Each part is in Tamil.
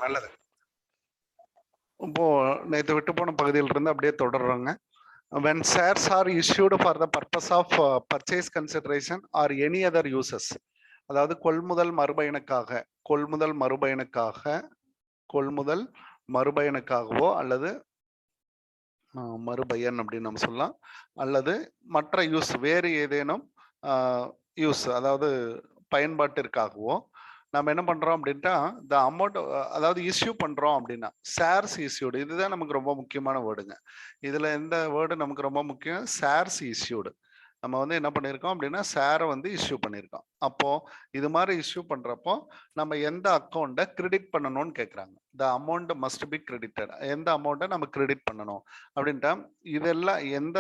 நல்லது. இப்போ நேற்று விட்டு போன பகுதியிலிருந்து அப்படியே தொடர்றோங்க. when shares are issued for the purpose of purchase consideration or any other uses, அதாவது கொள்முதல் மறுபயனுக்காகவோ அல்லது மறுபயன் அப்படின்னு நம்ம சொல்லலாம், அல்லது மற்ற யூஸ் வேறு ஏதேனும் யூஸ் அதாவது பயன்பாட்டிற்காகவோ நம்ம என்ன பண்றோம் அப்படின்ட்டா இந்த அமௌண்ட் அதாவது இஷ்யூ பண்றோம் அப்படின்னா ஷேர்ஸ் இஷ்யூடு, இதுதான் நமக்கு ரொம்ப முக்கியமான வேர்டுங்க. இதுல எந்த வேர்டு நமக்கு ரொம்ப முக்கியம்? Shares issued. நம்ம வந்து என்ன பண்ணியிருக்கோம் அப்படின்னா ஷேரை வந்து இஷ்யூ பண்ணியிருக்கோம். அப்போ இது மாதிரி இஷ்யூ பண்றப்போ நம்ம எந்த அக்கௌண்ட்டை கிரெடிட் பண்ணணும்னு கேட்குறாங்க. The amount must be credited. எந்த அமௌண்ட்டை நம்ம கிரெடிட் பண்ணணும் அப்படின்ட்டா இதெல்லாம் எந்த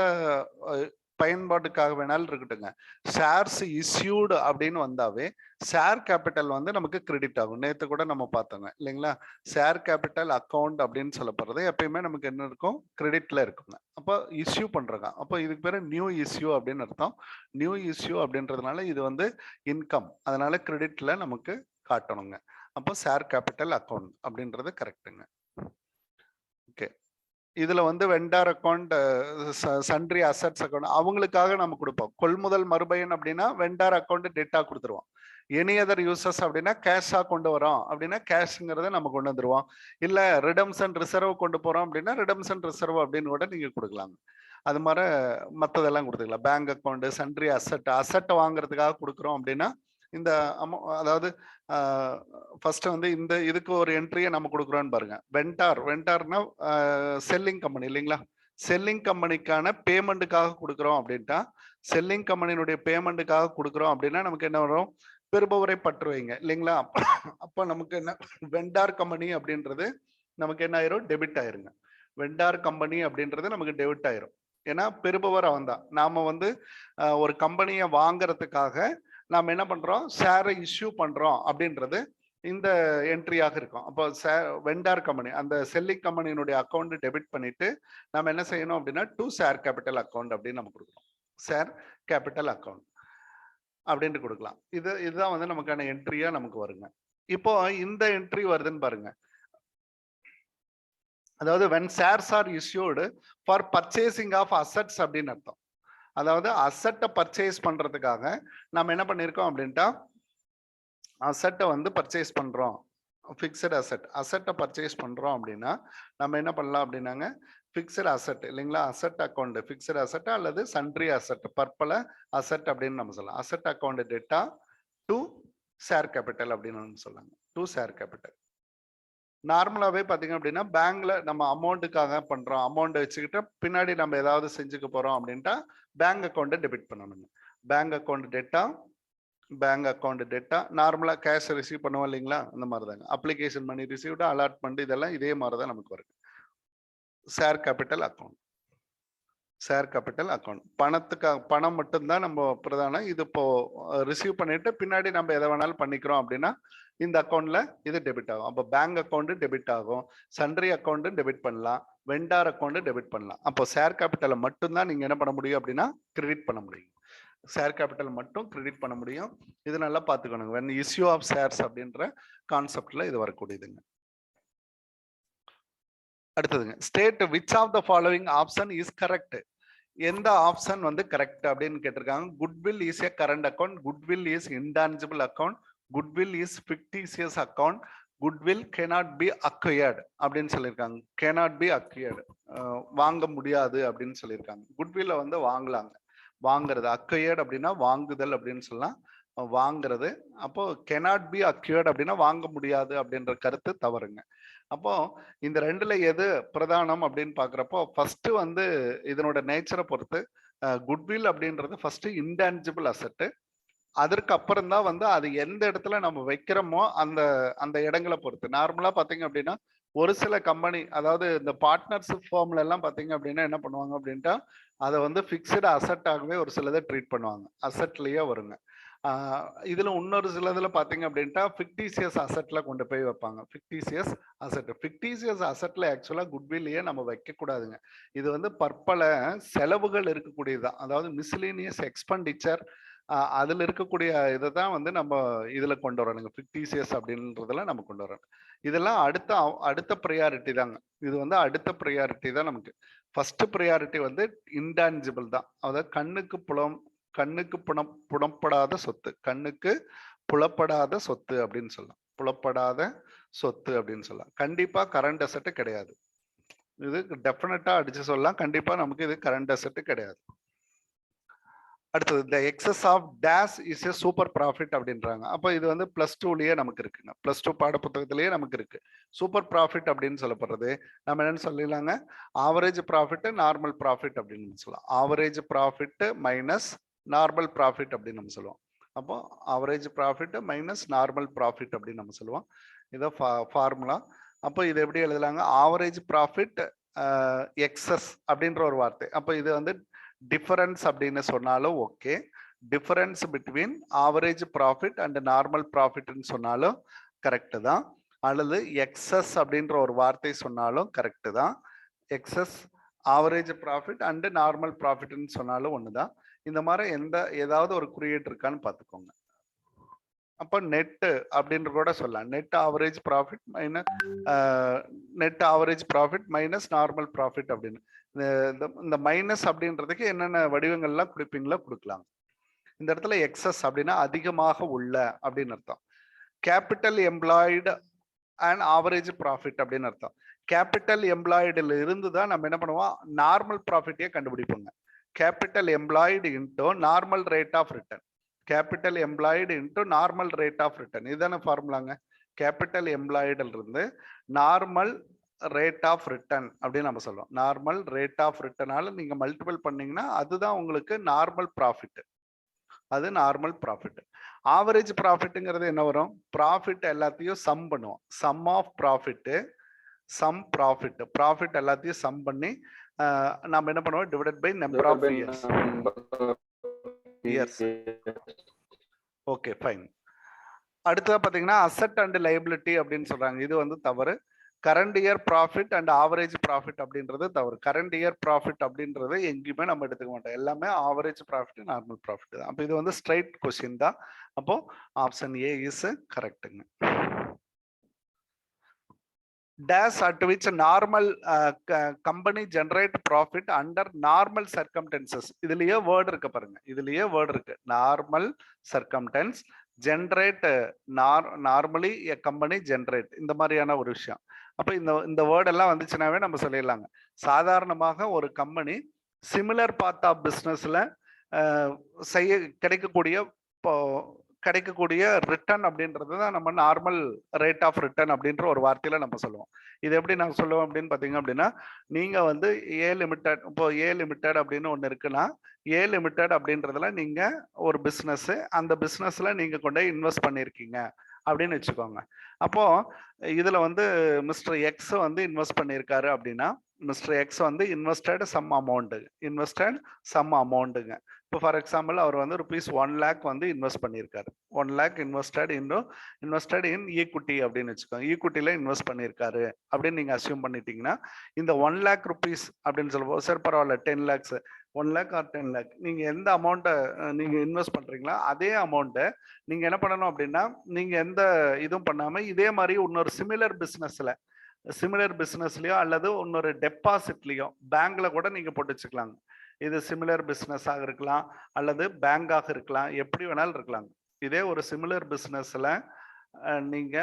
பயன்பாட்டுக்காக வேணாலும் இருக்கட்டுங்க. ஷேர்ஸ் இஷ்யூடு அப்படின்னு வந்தாவே ஷேர் கேபிட்டல் வந்து நமக்கு கிரெடிட் ஆகும். நேற்று கூட நம்ம பார்த்தோங்க இல்லைங்களா? ஷேர் கேபிட்டல் அக்கௌண்ட் அப்படின்னு சொல்லப்படுறது எப்பயுமே நமக்கு என்ன இருக்கும்? கிரெடிட்ல இருக்குங்க. அப்போ இஷ்யூ பண்றாங்க. அப்போ இதுக்கு பேரு நியூ இஷ்யூ அப்படின்னு அர்த்தம். நியூ இஷ்யூ அப்படின்றதுனால இது வந்து இன்கம், அதனால கிரெடிட்ல நமக்கு காட்டணுங்க. அப்போ ஷேர் கேபிட்டல் அக்கௌண்ட் அப்படின்றது கரெக்டுங்க. ஓகே, இதுல வந்து vendor account, sundry assets account அவங்களுக்காக நம்ம கொடுப்போம். கொள்முதல் மறுபயன் அப்படின்னா வெண்டார் அக்கௌண்ட் டெட்டா கொடுத்துருவோம். எனி அதர் யூசஸ் அப்படின்னா கேஷா கொண்டு வரோம் அப்படின்னா கேஷ்ங்கிறத நம்ம கொண்டு வந்துருவோம். இல்ல ரிடம்சன் ரிசர்வ் கொண்டு போறோம் அப்படின்னா ரிடம்சன் ரிசர்வ் அப்படின்னு கூட நீங்க கொடுக்கலாங்க. அது மாதிரி மற்றதெல்லாம் கொடுத்துக்கலாம். பேங்க் அக்கௌண்ட், சன்ட்ரி அசட்டை வாங்குறதுக்காக கொடுக்குறோம் அப்படின்னா இந்த அதாவது ஃபர்ஸ்ட் வந்து இந்த இதுக்கு ஒரு என்ட்ரியை நம்ம கொடுக்குறோம்னு பாருங்க. வெண்டார்னா செல்லிங் கம்பெனி இல்லைங்களா? செல்லிங் கம்பெனிக்கான பேமெண்ட்டுக்காக கொடுக்குறோம் அப்படின்ட்டா செல்லிங் கம்பெனியினுடைய பேமெண்ட்டுக்காக கொடுக்குறோம் அப்படின்னா நமக்கு என்ன வரும்? பெறுபவரை பற்று வைங்க இல்லைங்களா? அப்போ நமக்கு என்ன வெண்டார் கம்பெனி அப்படின்றது நமக்கு என்ன ஆயிரும்? டெபிட் ஆயிருங்க. வெண்டார் கம்பெனி அப்படின்றது நமக்கு டெபிட் ஆயிரும். ஏன்னா பெறுபவர் அவன் தான். நாம வந்து ஒரு கம்பெனியை வாங்குறதுக்காக நாம் என்ன பண்றோம்? ஷேரை இஷ்யூ பண்றோம் அப்படின்றது இந்த என்ட்ரியாக இருக்கும். அப்போ வெண்டார் கம்பெனி அந்த செல்லிங் கம்பெனியினுடைய அக்கௌண்ட் டெபிட் பண்ணிட்டு நம்ம என்ன செய்யணும் அப்படின்னா டு ஷேர் கேபிட்டல் அக்கௌண்ட் அப்படின்னு நம்ம கொடுக்கணும். ஷேர் கேபிட்டல் அக்கௌண்ட் அப்படின்ட்டு கொடுக்கலாம். இதுதான் வந்து நமக்கான என்ட்ரியா நமக்கு வருங்க. இப்போ இந்த என்ட்ரி வருதுன்னு பாருங்க. அதாவது when shares are issued for purchasing of assets அப்படின்னு அர்த்தம். அதாவது அசட்டை பர்ச்சேஸ் பண்றதுக்காக நம்ம என்ன பண்ணிருக்கோம் அப்படின்ட்டா அசட்டை வந்து பர்ச்சேஸ் பண்றோம். ஃபிக்ஸட் அசட்டை பர்ச்சேஸ் பண்றோம் அப்படின்னா நம்ம என்ன பண்ணலாம் அப்படின்னாங்க ஃபிக்ஸட் அசட் இல்லைங்களா? அசட் அக்கௌண்ட் ஃபிக்ஸட் அசட் அல்லது சன்ட்ரி அசட் பர்பல அசட் அப்படின்னு நம்ம சொல்லலாம். Asset account theta to share capital அப்படின்னு நம்ம சொல்லலாங்க. To share capital. நார்மலாவே பாத்தீங்க அப்படின்னா பேங்க்ல நம்ம அமௌண்ட்டுக்காக பண்றோம். அமௌண்ட் வச்சுக்கிட்டு பின்னாடி நம்ம ஏதாவது செஞ்சுக்க போறோம் அப்படின்ட்டா பேங்க் அக்கௌண்ட்டை டெபிட் பண்ணணுங்க. பேங்க் அக்கௌண்ட் டெட்டா நார்மலா கேஷ் ரிசீவ் பண்ணுவோம் இல்லைங்களா? அந்த மாதிரி தாங்க. அப்ளிகேஷன் மணி ரிசீவ்டு, அலாட்மெண்ட் இதெல்லாம் இதே மாதிரி தான் நமக்கு வருது. ஷேர் கேபிட்டல் அக்கௌண்ட் பணத்துக்காக பணம் மட்டும்தான் நம்ம பிரதானம். இது இப்போ ரிசீவ் பண்ணிட்டு பின்னாடி நம்ம எதை வேணாலும் பண்ணிக்கிறோம் அப்படின்னா இந்த அக்கௌண்ட்ல இது டெபிட் ஆகும். அப்போ பேங்க் அக்கௌண்ட் டெபிட் ஆகும், சன்ட்ரி அக்கௌண்ட் டெபிட் பண்ணலாம், வெண்டார் அக்கௌண்ட் டெபிட் பண்ணலாம். அப்போ ஷேர் கேபிட்டலை மட்டும்தான் நீங்க என்ன பண்ண முடியும் அப்படின்னா கிரெடிட் பண்ண முடியும். ஷேர் கேபிட்டல் மட்டும் கிரெடிட் பண்ண முடியும். இது நல்லா பார்த்துக்கணுங்க. when issue of shares அப்படின்ற கான்செப்ட்ல இது வரக்கூடியதுங்க. அடுத்ததுங்க state which of the following option is correct. எந்த ஆப்ஷன் வந்து கரெக்ட் அப்படின்னு கேட்டிருக்காங்க. Goodwill is a current account, goodwill is intangible account, goodwill is fictitious account, goodwill cannot be acquired அப்படின்னு சொல்லியிருக்காங்க. cannot be acquired வாங்க முடியாது அப்படின்னு சொல்லியிருக்காங்க. குட்வில்ல வந்து வாங்கலாங்க, வாங்குறது. acquired அப்படின்னா வாங்குதல் அப்படின்னு சொல்லலாம், வாங்குறது. அப்போ cannot be acquired அப்படின்னா வாங்க முடியாது அப்படின்ற கருத்து தவறுங்க. அப்போ இந்த ரெண்டுல எது பிரதானம் அப்படின்னு பாக்குறப்போ ஃபர்ஸ்ட் வந்து இதனோட நேச்சரை பொறுத்து குட்வில் அப்படின்றது ஃபர்ஸ்ட் இன்டான்ஜிபிள் அசெட். அதற்கு அப்புறம் தான் வந்து அது எந்த இடத்துல நம்ம வைக்கிறோமோ அந்த அந்த இடங்களை பொறுத்து. நார்மலா பாத்தீங்க அப்படின்னா ஒரு சில கம்பெனி அதாவது இந்த பார்ட்னர்ஷிப் ஃபார்ம்ல எல்லாம் பாத்தீங்க அப்படின்னா என்ன பண்ணுவாங்க அப்படின்ட்டா அதை வந்து பிக்சடு அசட்டாகவே ஒரு சிலதை ட்ரீட் பண்ணுவாங்க, அசட்லயே வருங்க. இதுல இன்னொரு சிலதுல பாத்தீங்க அப்படின்ட்டா ஃபிக்டிஷியஸ் அசெட்ல கொண்டு போய் வைப்பாங்க. ஃபிக்டிஷியஸ் அசெட்ல ஆக்சுவலா குட்வில்லையே நம்ம வைக்க கூடாதுங்க. இது வந்து பற்பல செலவுகள் இருக்கக்கூடியதுதான். அதாவது மிஸ்லினியஸ் எக்ஸ்பெண்டிச்சர் அதுல இருக்கக்கூடிய இதை தான் வந்து நம்ம இதுல கொண்டு வரணுங்க. ஃபிக்டிசியஸ் அப்படின்றதுல நம்ம கொண்டு வரணும். இதெல்லாம் அடுத்த ப்ரையாரிட்டி தாங்க. இது வந்து அடுத்த ப்ரையாரிட்டி தான் நமக்கு. ஃபர்ஸ்ட் ப்ரையாரிட்டி வந்து இன்டான்ஜிபிள் தான். அதாவது கண்ணுக்கு புலப்படாத சொத்து. கண்ணுக்கு புலப்படாத சொத்து அப்படின்னு சொல்லலாம். புலப்படாத சொத்து அப்படின்னு சொல்லலாம். கண்டிப்பா கரண்ட் அசெட் கிடையாது. இது டெஃபினட்டா அடிச்சு சொல்லலாம். கண்டிப்பா நமக்கு இது கரண்ட் அசெட் கிடையாது. அடுத்தது the excess of days is a super profit அப்படின்றாங்க. அப்போ இது வந்து +2லயே நமக்கு இருக்குங்க. +2 பாட புத்தகத்திலேயே நமக்கு இருக்கு. சூப்பர் ப்ராஃபிட் அப்படின்னு சொல்லப்படுறது நம்ம என்னன்னு சொல்லிடலாங்க, ஆவரேஜ் ப்ராஃபிட் நார்மல் ப்ராஃபிட் அப்படின்னு சொல்லலாம். Average profit minus normal profit அப்படின்னு நம்ம சொல்லுவோம். அப்போ average profit minus normal profit அப்படின்னு நம்ம சொல்லுவோம். இதை ஃபார்முலா. அப்போ இது எப்படி எழுதலாங்க, ஆவரேஜ் ப்ராஃபிட் எக்ஸஸ் அப்படின்ற ஒரு வார்த்தை. அப்போ இது வந்து டிஃபரன்ஸ் அப்படின்னு சொன்னாலும் okay, difference between average profit and normal ப்ராஃபிட்னு சொன்னாலும் கரெக்டு தான். அல்லது எக்ஸஸ் அப்படின்ற ஒரு வார்த்தை சொன்னாலும் கரெக்டு தான். Excess average profit and normal ப்ராஃபிட்னு சொன்னாலும் ஒன்று தான். இந்த மாதிரி ஏதாவது ஒரு குறியீடு இருக்கான்னு பார்த்துக்கோங்க. அப்போ நெட் அப்படின்ற கூட சொல்லலாம். Net average profit minus normal profit அப்படின்னு. இந்த மைனஸ் அப்படின்றதுக்கு என்னென்ன வடிவங்கள்லாம் கொடுப்பீங்களோ கொடுக்கலாம். இந்த இடத்துல எக்ஸஸ் அப்படின்னா அதிகமாக உள்ள அப்படின்னு அர்த்தம். Capital employed and average profit அப்படின்னு அர்த்தம். கேபிட்டல் எம்ப்ளாய்டுல இருந்து தான் நம்ம என்ன பண்ணுவோம், நார்மல் ப்ராஃபிட்டே கண்டுபிடிப்போங்க. Capital employed into normal rate of return. Capital employed into normal rate of return, இதுதானே ஃபார்முலாங்க. கேபிட்டல் எம்ப்ளாய்டுல இருந்து நார்மல் ரேட் ஆஃப் ரிட்டர்ன் அப்படின்னு நம்ம சொல்லுவோம். நார்மல் ரேட் ஆஃப் ரிட்டர்னால நீங்க மல்டிபிள் பண்ணீங்கன்னா அதுதான் உங்களுக்கு நார்மல் ப்ராஃபிட். அது நார்மல் ப்ராஃபிட். ஆவரேஜ் ப்ராஃபிட்ங்கிறது என்ன வரும், ப்ராஃபிட் எல்லாத்தையும் சம் பண்ணுவோம். Sum of profit, sum profit, profit எல்லாத்தையும் சம் பண்ணி நம்ம என்ன பண்ணுவோம், divided by number of years. Okay fine. அடுத்ததா பாத்தீங்கன்னா அசெட் அண்ட் லைபிலிட்டி அப்படின்னு சொல்றாங்க. இது வந்து தவறு. Current year profit and average profit அப்படின்றது தவறு. கரண்ட் இயர் ப்ராஃபிட் அப்படின்றது எங்கேயுமே நம்ம எடுத்துக்க மாட்டோம். எல்லாமே ஆவரேஜ் ப்ராஃபிட் நார்மல் ப்ராஃபிட் தான். அப்போ இது வந்து ஸ்ட்ரைட் கொஸ்டின் தான். அப்போ ஆப்ஷன் ஏ இஸ் கரெக்டுங்க. dash at which normal company generate profit under normal circumstances. இதுலயே வேர்ட் இருக்கு பாருங்க, இதுலயே வேர்ட் இருக்கு. நார்மல் சர்க்கம்டன்ஸ், ஜென்ரேட், நார்மலி எ கம்பெனி ஜென்ரேட், இந்த மாதிரியான ஒரு விஷயம். அப்ப இந்த வேர்ட் எல்லாம் வந்துச்சுனாவே நம்ம சொல்லிடலாங்க. சாதாரணமாக ஒரு கம்பெனி சிமிலர் பார்ட் ஆஃப் பிஸ்னஸ்ல கிடைக்கக்கூடிய ரிட்டர்ன் அப்படின்றது தான் நம்ம நார்மல் ரேட் ஆஃப் ரிட்டர்ன் அப்படின்ற ஒரு வார்த்தையில நம்ம சொல்லுவோம். இது எப்படி நாங்கள் சொல்லுவோம் அப்படின்னு பார்த்தீங்க அப்படின்னா, நீங்க வந்து ஏ லிமிடெட், இப்போ ஏ லிமிடெட் அப்படின்னு ஒன்று இருக்குன்னா, ஏ லிமிடெட் அப்படின்றதுல நீங்க ஒரு பிஸ்னஸ், அந்த பிஸ்னஸ்ல நீங்க கொண்டு இன்வெஸ்ட் பண்ணியிருக்கீங்க அப்படின்னு வச்சுக்கோங்க. அப்போ இதுல வந்து மிஸ்டர் எக்ஸ் வந்து இன்வெஸ்ட் பண்ணியிருக்காரு அப்படின்னா, மிஸ்டர் எக்ஸ் வந்து இன்வெஸ்டட் சம் அமௌண்ட்டுங்க. இப்போ ஃபார் எக்ஸாம்பிள் அவர் வந்து ₹1 lakh வந்து இன்வெஸ்ட் பண்ணியிருக்காரு. 1 lakh இன்வெஸ்டட் இன் ஈக்விட்டி அப்படின்னு வச்சுக்கோங்க. ஈக்விட்டியில இன்வெஸ்ட் பண்ணியிருக்காரு அப்படின்னு நீங்க அசியூம் பண்ணிட்டீங்கன்னா, இந்த ₹1 lakh அப்படின்னு சொல்லுவோம். சார் பரவாயில்ல 10 lakhs, 1 lakh or 10 lakh, நீங்க எந்த அமௌண்ட்டை நீங்க இன்வெஸ்ட் பண்றீங்களா அதே அமௌண்ட்டை நீங்க என்ன பண்ணணும் அப்படின்னா, நீங்க எந்த இதுவும் பண்ணாம இதே மாதிரி இன்னொரு சிமிலர் பிசினஸ்லயோ அல்லது இன்னொரு டெபாசிட்லயோ பேங்க்ல கூட நீங்க போட்டு வச்சுக்கலாங்க. இது சிமிலர் பிசினஸாக இருக்கலாம் அல்லது பேங்காக இருக்கலாம், எப்படி வேணாலும் இருக்கலாம். இதே ஒரு சிமிலர் பிசினஸ்ல நீங்க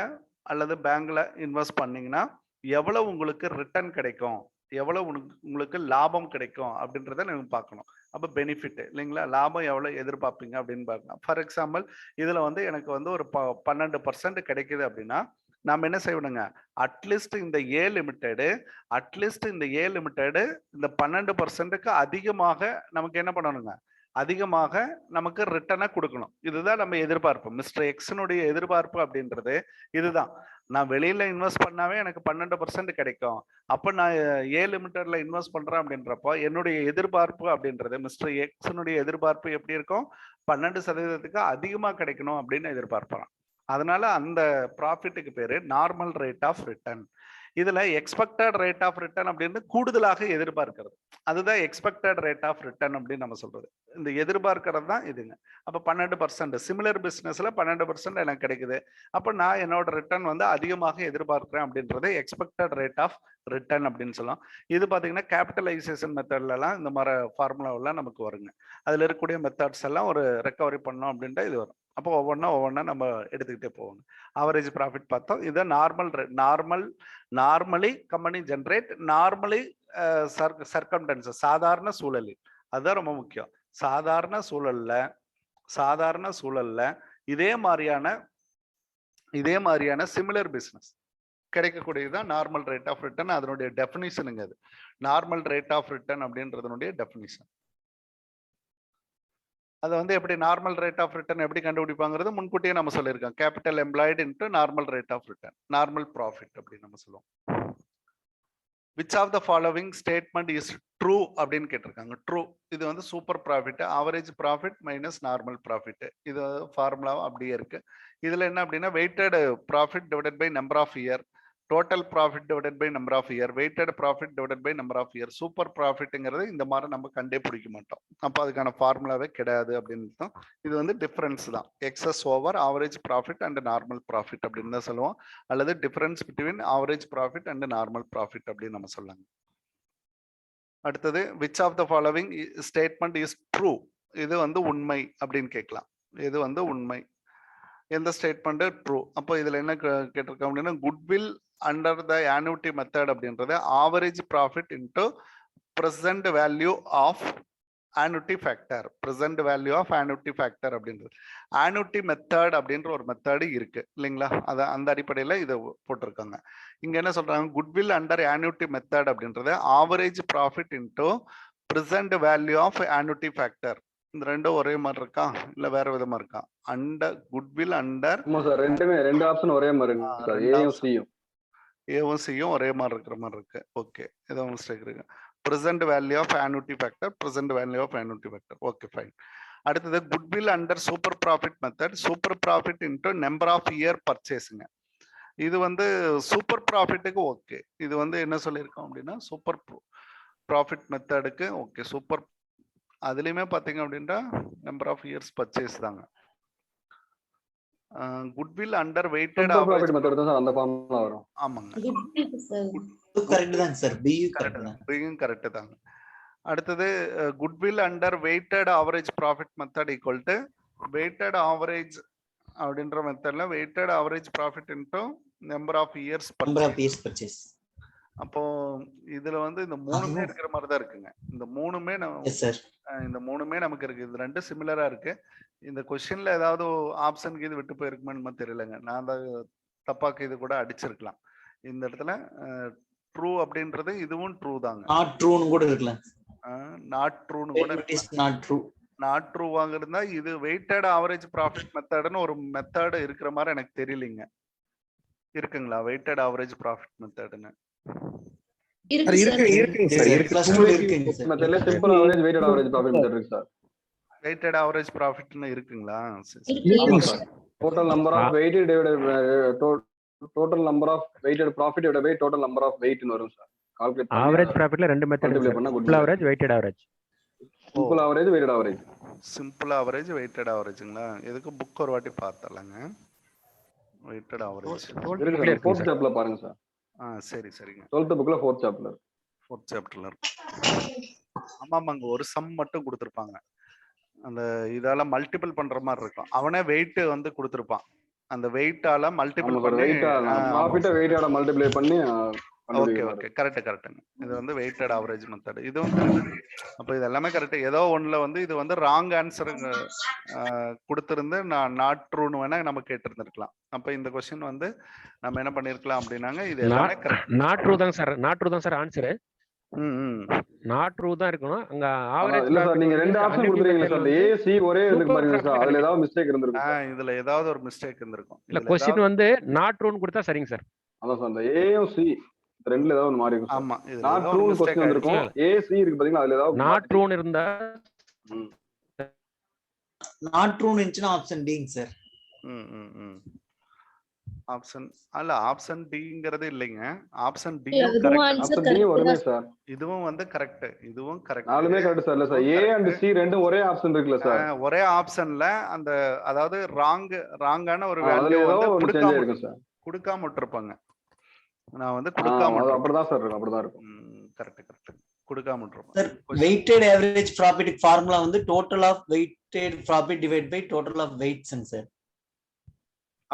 அல்லது பேங்க்ல இன்வெஸ்ட் பண்ணீங்கன்னா எவ்வளவு உங்களுக்கு ரிட்டர்ன் கிடைக்கும், எவ்வளவு உங்களுக்கு லாபம் கிடைக்கும் அப்படின்றத நீங்க பார்க்கணும். அப்போ பெனிஃபிட் இல்லைங்களா, லாபம் எவ்வளவு எதிர்பார்ப்பீங்க அப்படின்னு பார்க்கலாம். ஃபார் எக்ஸாம்பிள் இதுல வந்து எனக்கு வந்து ஒரு 12% கிடைக்குது அப்படின்னா நாம் என்ன செய்யணுங்க, அட்லீஸ்ட் இந்த ஏ லிமிடெடு இந்த 12%க்கு அதிகமாக நமக்கு என்ன பண்ணணுங்க, அதிகமாக நமக்கு ரிட்டர்னை கொடுக்கணும். இதுதான் நம்ம எதிர்பார்ப்பு. மிஸ்டர் எக்ஸனுடைய எதிர்பார்ப்பு அப்படின்றது இதுதான். நான் வெளியில இன்வெஸ்ட் பண்ணாவே எனக்கு 12% கிடைக்கும். அப்ப நான் ஏ லிமிடெட்ல இன்வெஸ்ட் பண்றேன் அப்படின்றப்போ என்னுடைய எதிர்பார்ப்பு அப்படின்றது, மிஸ்டர் எக்ஸனுடைய எதிர்பார்ப்பு எப்படி இருக்கும், 12%க்கு அதிகமா கிடைக்கணும் அப்படின்னு எதிர்பார்ப்பான். அதனால அந்த ப்ராஃபிட்டுக்கு பேரு நார்மல் ரேட் ஆஃப் ரிட்டர்ன். இதுல எக்ஸ்பெக்டட் ரேட் ஆஃப் ரிட்டர்ன் அப்படின்னு கூடுதலாக எதிர்பார்க்கிறது, அதுதான் எக்ஸ்பெக்டட் ரேட் ஆஃப் ரிட்டர்ன் அப்படின்னு நம்ம சொல்றது. இந்த எதிர்பார்க்கிறது தான் இதுங்க. அப்ப 12% சிமிலர் பிசினஸ்ல 12% எனக்கு கிடைக்குது. அப்ப நான் என்னோட ரிட்டர்ன் வந்து அதிகமாக எதிர்பார்க்கிறேன் அப்படின்றது எக்ஸ்பெக்டட் ரேட் ஆஃப் ரிட்டர்ன் அப்படின்னு சொல்லலாம். இது பாத்தீங்கன்னா கேபிட்டலைசேஷன் மெத்தட்ல எல்லாம் இந்த மாதிரி ஃபார்முலாவெல்லாம் நமக்கு வருங்க. அதுல இருக்கக்கூடிய மெத்தட்ஸ் எல்லாம் ஒரு ரெக்கவரி பண்ணோம் அப்படின்ட்டு இது வரும். அப்போ ஒவ்வொன்றா நம்ம எடுத்துக்கிட்டே போவாங்க. ஆவரேஜ் ப்ராஃபிட் பார்த்தோம். இதை normally company generate normally circumstances சாதாரண சூழலில், அதுதான் ரொம்ப முக்கியம். சாதாரண சூழல்ல இதே மாதிரியான சிமிலர் பிசினஸ் கிடைக்கக்கூடியதுதான் நார்மல் ரேட் ஆஃப் ரிட்டர்ன். அதனுடைய டெஃபினிஷனுங்க அது. நார்மல் ரேட் ஆஃப் ரிட்டர்ன் அப்படின்றதுனுடைய டெஃபினிஷன். அதை வந்து எப்படி நார்மல் ரேட் ஆஃப் ரிட்டர்ன் எப்படி கண்டுபிடிப்பாங்கிறது முன்கூட்டியே நம்ம சொல்லியிருக்கோம். Capital employed into normal rate of return, normal profit அப்படின்னு நம்ம சொல்லுவோம். Which of the following statement is true அப்படின்னு கேட்டிருக்காங்க. ட்ரூ இது வந்து super profit, average profit minus normal profit. இது ஃபார்முலாவும் அப்படியே இருக்கு. இதுல என்ன அப்படின்னா weighted profit divided by number of year, total profit divided by number of year, weighted profit divided by number of year. Super ப்ராஃபிட்ங்கிறது இந்த மாதிரி நம்ம கண்டே பிடிக்க மாட்டோம். அப்போ அதுக்கான ஃபார்முலாவே கிடையாது அப்படின்னு. இது வந்து டிஃபரன்ஸ் தான், excess over average profit and normal profit அப்படின்னு தான் சொல்லுவோம். அல்லது difference between average profit and normal profit அப்படின்னு நம்ம சொல்லலாம். அடுத்தது which of the following statement is true, இது வந்து உண்மை அப்படின்னு கேட்கலாம். இது வந்து உண்மை. எந்த ஸ்டேட்மெண்ட் ட்ரூ? அப்போ இதுல என்ன கேட்டிருக்கோம் அப்படின்னா goodwill under the annuity method அப்படின்றது average profit into present value of annuity factor. Present value of annuity factor அப்படின்றது annuity மெத்தட் அப்படின்ற ஒரு மெத்தடு இருக்கு இல்லைங்களா? அதை அந்த அடிப்படையில் இதை போட்டிருக்காங்க. இங்க என்ன சொல்றாங்க, குட்வில் அண்டர் annuity மெத்தட் அப்படின்றது average profit into present value of annuity factor. இந்த ரெண்டும் ஒரே மாதிரி இருக்கா இல்ல வேற விதமா இருக்கா? அண்டர் குட்வில் அண்டர் ரெண்டு ஆப்ஷன் ஒரே மாதிரி இருக்கு. ஏவும் சியும் ஒரே மாதிரி இருக்கிற மாதிரி இருக்கு. ஓகே, ஏதோ மிஸ்டேக் இருக்கு. Present value of annuity factor, present value of annuity factor. Okay fine. அடுத்தது goodwill under super profit method, super profit into number of year பர்ச்சேஸுங்க. இது வந்து சூப்பர் ப்ராஃபிட்டுக்கு ஓகே. இது வந்து என்ன சொல்லியிருக்கோம் அப்படின்னா சூப்பர் ப்ராஃபிட் மெத்தடுக்கு ஓகே. சூப்பர் அதுலயுமே பாத்தீங்க அப்படின்னா நம்பர் ஆஃப் இயர்ஸ் பர்ச்சேஸ் தாங்க. Goodwill under weighted average method தான் அந்த ஃபார்முலா வரும். ஆமாங்க, கரெக்ட் தான் சார். பி கரெக்ட் தாங்க. அடுத்தது goodwill under weighted average profit method equal to weighted average அப்படின்ற மெத்தட்ல weighted average profit into number of years purchase. அப்போ இதுல வந்து இந்த மூணுமே இருக்கிற மாதிரி தான் இருக்குங்க. இந்த மூணுமே நமக்கு இருக்கு. இது ரெண்டு சிமிலரா இருக்கு. இந்த கொஸ்டின்ல ஏதாவது ஆப்ஷனுக்கு இது விட்டு போயிருக்குமான்னு தெரியலங்க. நான் தான் தப்பாக்கு இது கூட அடிச்சிருக்கலாம். இந்த இடத்துல ட்ரூ அப்படின்றது இதுவும் ட்ரூ தாங்க. நாட் ட்ரூன்னு கூட இருக்கலாம். நாட் ட்ரூன்னு கூட நாட் ட்ரூ வாங்குறதா. இது வெயிட்டட் ஆவரேஜ் ப்ராஃபிட் மெத்தட்னு ஒரு மெத்தட் இருக்கிற மாதிரி எனக்கு தெரியலங்க. இருக்குங்களா வெயிட்டட் ஆவரேஜ் ப்ராஃபிட் மெத்தட்னு? வெயிட்டட் ஆவரேஜ் ப்ராஃபிட்னு இருக்குங்களா? Total number of weighted divided total number of weighted profit divided by total number of வெயிட்னு வரும் சார். கால்குலேட் ஆவரேஜ் ப்ராஃபிட்ல ரெண்டு மெத்தட் இருக்கு. Simple average, weighted average. Simple average, weighted average. Simple average, weighted ஆவரேஜ்ங்களா? எதுக்கு புக் ஒரு வாட்டி பார்த்தலாங்க. வெயிட்டட் ஆவரேஜ் இருக்கு. 4th சாப்டர்ல பாருங்க சார். சரி சரிங்க. 12th புக்ல 4th சாப்டர்ல இருக்கு. ஆமாமாங்க, ஒரு சம் மட்டும் கொடுத்துருப்பாங்க. அந்த இதால மல்டிபிள் பண்ற மாதிரி இருக்கும். அவனே வெயிட் வந்து கொடுத்துருப்பான். அந்த வெயிட்டால மல்டிபிள் பண்ணி ப்ராஃபிட்ட வெயிட்டால மல்டிப்ளை பண்ணி ஓகே ஓகே கரெக்ட்டுங்க. இது வந்து வெயிட்டட் ஆவரேஜ் மெத்தட். இது வந்து அப்ப இது எல்லாமே கரெக்ட். ஏதோ ஒண்ணுல வந்து இது வந்து ராங் ஆன்சர் கொடுத்திருந்து நான் நாட் ட்ரூன்னு வேணா நம்ம கேட்டிருந்திருக்கலாம். அப்ப இந்த क्वेश्चन வந்து நம்ம என்ன பண்ணிருக்கலாம் அப்படினாங்க, இது எல்லாமே கரெக்ட். நாட் ட்ரூ தான் சார் ஆன்சர். நாட் ட்ரூ தான் இருக்கணும். அங்க ஆவரேஜ் இல்ல சார், நீங்க ரெண்டு ஆப்ஷன் கொடுத்துறீங்க சார். ஏ சி ஒரே இருக்கு பாருங்க சார். அதுல ஏதாவது மிஸ்டேக் இருந்திருக்கும். இதுல ஏதாவது ஒரு மிஸ்டேக் இருந்திருக்கும். இல்ல क्वेश्चन வந்து நாட் ட்ரூன்னு கொடுத்தா சரிங்க சார். அதான் சார், அந்த ஏ சி ரெண்டுல ஏதாவது ஒரு மாறி இருக்கும். ஆமா, நாட் ட்ரூன்னு क्वेश्चन வந்திருக்கும். ஏ சி இருக்கு பாத்தீங்களா, அதுல ஏதாவது நாட் ட்ரூன்னு இருந்தா நாட் ட்ரூன்னு இருந்துச்சுனா ஆப்ஷன் டிங்க சார். ஆப்ஷன் அல்ல ஆப்ஷன் டிங்கிறது இல்லைங்க. ஆப்ஷன் டி அதுவும் கரெக்ட். ஆன்சர் ஆப்ஷன் டி வருமே சார். இதுவும் வந்து கரெக்ட். இதுவும் கரெக்ட். நாலுமே கரெக்ட் சார். இல்ல சார், ஏ அண்ட் சி ரெண்டும் ஒரே ஆப்ஷன் இருக்குல்ல சார். ஒரே ஆப்ஷன்ல அந்த அதாவது ராங்கான ஒரு அதுல வேல்யூ ஏதோ வந்து ஒரு சேஞ்ச் ஆயிருக்கும் சார். கொடுக்காம விட்டுருப்பாங்க. நான் வந்து கொடுக்காம அது அப்படிதான் சார் இருக்கும். அப்படிதான் இருக்கும். Correct correct. கொடுக்காம சார் விட்டுருப்பாங்க. வெயிட்டட் ஆவரேஜ் ப்ராஃபிட் ஃபார்முலா வந்து total of weighted profit divide by total of வெயிட்ஸ்ங்க சார்.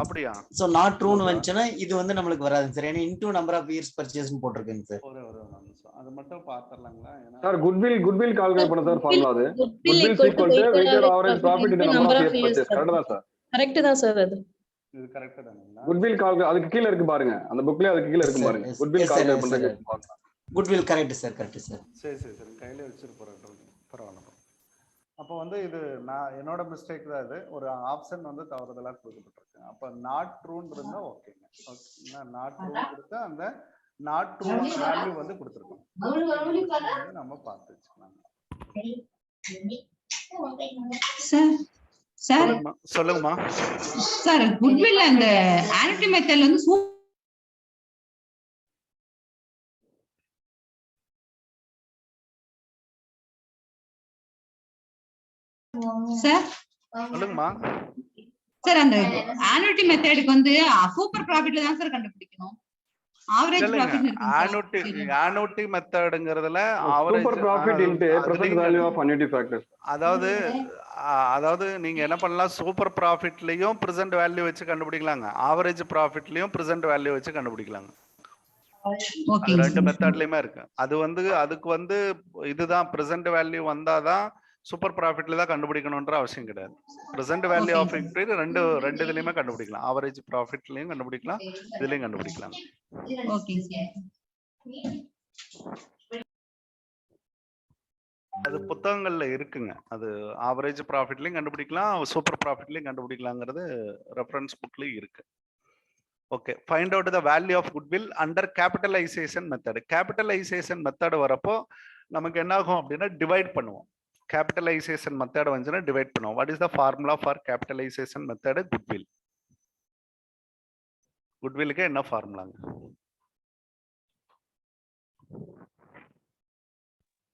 அப்படியா? சோ நாட் ட்ரூன்னு வந்துச்சுன்னா இது வந்து நம்மளுக்கு வராதுங்க சார். ஏன்னா இன்டூ நம்பர் ஆஃப் இயர்ஸ் பர்ச்சேஸ்னு போட்டிருக்கேங்க சார். ஒரு நிமிஷம் அது மட்டும் பாத்துறலாங்களா? சார் குட்வில் கால்குலேட் பண்ண சார் ஃபார்முலா அது. Goodwill equal to weighted average profit into number of years purchase. கரெக்ட்டா சார்? கரெக்ட் தான் சார் அது. இது கரெக்ட்டா தானங்களா? குட்வில் கால்குலேட் அதுக்கு கீழ இருக்கு பாருங்க. அந்த புக்லயே அதுக்கு கீழ இருக்கு பாருங்க. குட்வில் கால்குலேட் பண்றது பாருங்க. Goodwill correct sir. Correct sir. சரி கையில வச்சிருப்போம். பரவாயில்ல. அப்போ வந்து இது நான் என்னோட மிஸ்டேக் தான். இது ஒரு ஆப்ஷன் வந்து தவறுதலா கொடுக்கப்பட்டிருக்கு. அப்ப நாட் ட்ரூன்னு இருந்தா ஓகேங்க. ஓகே, நாட் ட்ரூ கொடுத்தா அந்த நாட் ட்ரூ வேல்யூ வந்து கொடுத்துருக்கோம். நம்ம பார்த்து வச்சுக்கலாம். சார் சொல்லுங்கம்மா. சார் குட்வில் அந்த ஆன்டி மெத்தட்ல வந்து சார் சொல்லுங்கம்மா. சார் அந்த ஆனுட்டி மெத்தடுக்கு வந்து சூப்பர் ப்ராஃபிட்ல தான் சார் கண்டுபிடிக்கணும். ஆவரேஜ் ப்ராஃபிட் ஆனுட்டி மெத்தட்ங்கிறதுல super profit into present value of annuity factors. அதாவது நீங்க என்ன பண்ணலாம், சூப்பர் ப்ராஃபிட்லயும் பிரசன்ட் வேல்யூ வச்சு கண்டுபிடிக்கலாங்க, ஆவரேஜ் ப்ராஃபிட்லயும் பிரசன்ட் வேல்யூ வச்சு கண்டுபிடிக்கலாங்க. ரெண்டு மெத்தட்லயுமே இருக்கு. அது வந்து அதுக்கு வந்து இதுதான் பிரசன்ட் வேல்யூ வந்தாதான் சூப்பர் ப்ராஃபிட்ல தான் கண்டுபிடிக்கணும்ன்ற அவசியம் கிடையாது. பிரசன்ட் வேல்யூ ஆஃப் இக்விட்டி ரெண்டு இதுலயுமே கண்டுபிடிக்கலாம். ஆவரேஜ் ப்ராஃபிட்லயும் கண்டுபிடிக்கலாம், இதுலயும் கண்டுபிடிக்கலாம். அது புத்தகங்கள்ல இருக்குங்க. அது ஆவரேஜ் ப்ராஃபிட்லயும் கண்டுபிடிக்கலாம், சூப்பர் ப்ராஃபிட்லயும் கண்டுபிடிக்கலாங்கிறது ரெஃபரன்ஸ் புக்லயும் இருக்கு. Okay, find out the value of goodwill under capitalisation method. Capitalisation method வரப்போ நமக்கு என்ன ஆகும் அப்படின்னா டிவைட் பண்ணுவோம். கேபிட்டலைசேஷன் மெத்தட் வந்துச்சுன்னா டிவைட் பண்ணுவோம். What is the formula for capitalisation method goodwill? குட்வில்லுக்கு என்ன ஃபார்முலாங்க?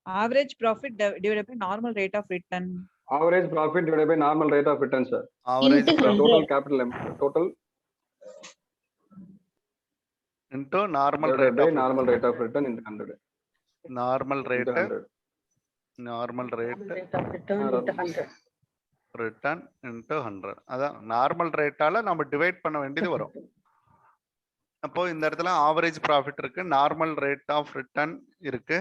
Average profit divided by normal rate of return. Average profit divided by normal rate of return, sir. Average total capital total into normal rate by normal rate of return into 100. Normal rate of return into 100. அதான் நார்மல் ரேட்டால நம்ம டிவைட் பண்ண வேண்டியது வரும். அப்போ இந்த இடத்துல ஆவரேஜ் ப்ராஃபிட் இருக்கு, நார்மல் ரேட் ஆஃப் ரிட்டர்ன் இருக்கு.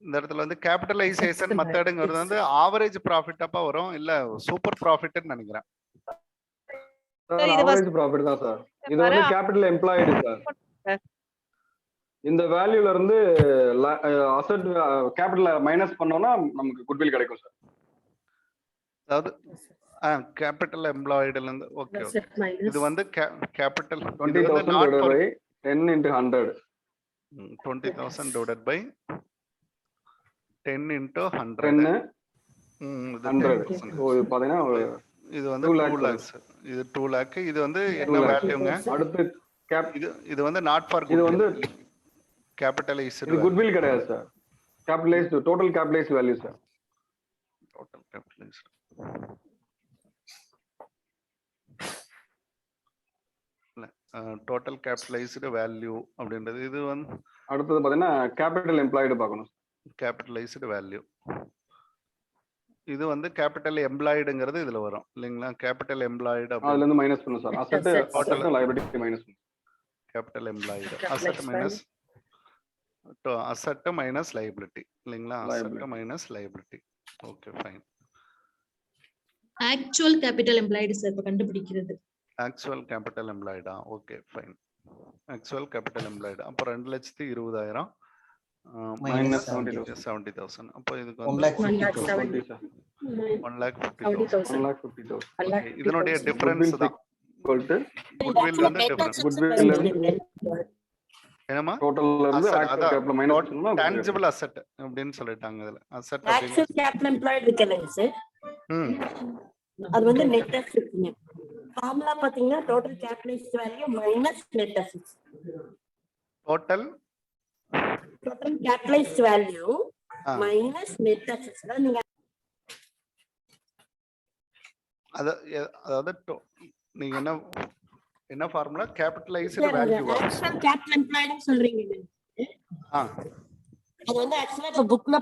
இந்த இடத்துல வந்து கேபிட்டலைசேஷன் மெத்தடுங்கிறது வந்து ஆவரேஜ் ப்ராஃபிட் அப்ப வரும், இல்ல சூப்பர் ப்ராஃபிட்னு நினைக்கிறேன். ஆவரேஜ் ப்ராஃபிட் தான் சார். இது வந்து கேபிட்டல் எம்ப்ளாய்டு சார். இந்த வேல்யூல இருந்து அசெட் கேபிட்டல் மைனஸ் பண்ணோம்னா நமக்கு குட்வில் கிடைக்கும் சார். அதாவது கேபிட்டல் எம்ப்ளாய்டுல இருந்து ஓகே இது வந்து capital 20,000 divided by 10 into 100. 20,000 divided by 10 into 100. 100. So இது பாத்தீங்கன்னா இது வந்து 2 lakhs. இது 2 lakh. இது வந்து என்ன வேல்யூங்க? அடுத்து இது வந்து நாட் ஃபார் இது வந்து கேபிட்டலைஸ்டு. இது குட்வில் கிடையாது sir. Capitalised total capitalised value sir. Total capitalised total capitalised value அப்படின்றது. இது வந்து அடுத்தது பாத்தீங்கன்னா கேபிட்டல் எம்ப்ளாய்டு பார்க்கணும். கேபிட்டலைஸ்டு வேல்யூ இது வந்து கேபிட்டல் எம்ப்ளாய்டுங்கிறது இதுல வரும் இல்லைங்களா? கேபிட்டல் எம்ப்ளாய்டு அதுல இருந்து மைனஸ் பண்ணும் sir. Asset total liability minus பண்ணும். Capital employed asset minus liability இல்லைங்களா? Asset minus liability. Okay fine. Actual capital employed sir இப்ப கண்டுபிடிக்கிறது. ஆக்சுவல் கேபிட்டல் எம்ப்ளாய்டா? Okay fine. Actual capital employed அப்ப 2,20,000 மைனஸ் 70,000. அப்ப இதுக்கு வந்து 1,50,000. 1,50,000. இதனுடைய டிஃபரன்ஸ் தான் குட்வில் வந்து டிஃபரன்ஸ். குட்வில் இருந்து என்னமா டோட்டல்ல இருந்து ஆக்சுவல் கேபிட்டல் மைனஸ் பண்ணா டான்ஜிபிள் அசெட் அப்படினு சொல்லிட்டாங்க. இதுல அசெட் ஆக்சுவல் கேபிட்டல் எம்ப்ளாய்டு இருக்கலங்க சார். அது வந்து நெட் அசெட்ங்க. ஃபார்முலா பாத்தீங்கன்னா total capitalised value minus net assets. Total capitalised value minus net assets. நீங்க அதாவது நீங்க என்ன formula? Capitalised value. Actual capital employed சொல்றீங்க. அது வந்து ஆக்சுவலா இப்ப புக்ல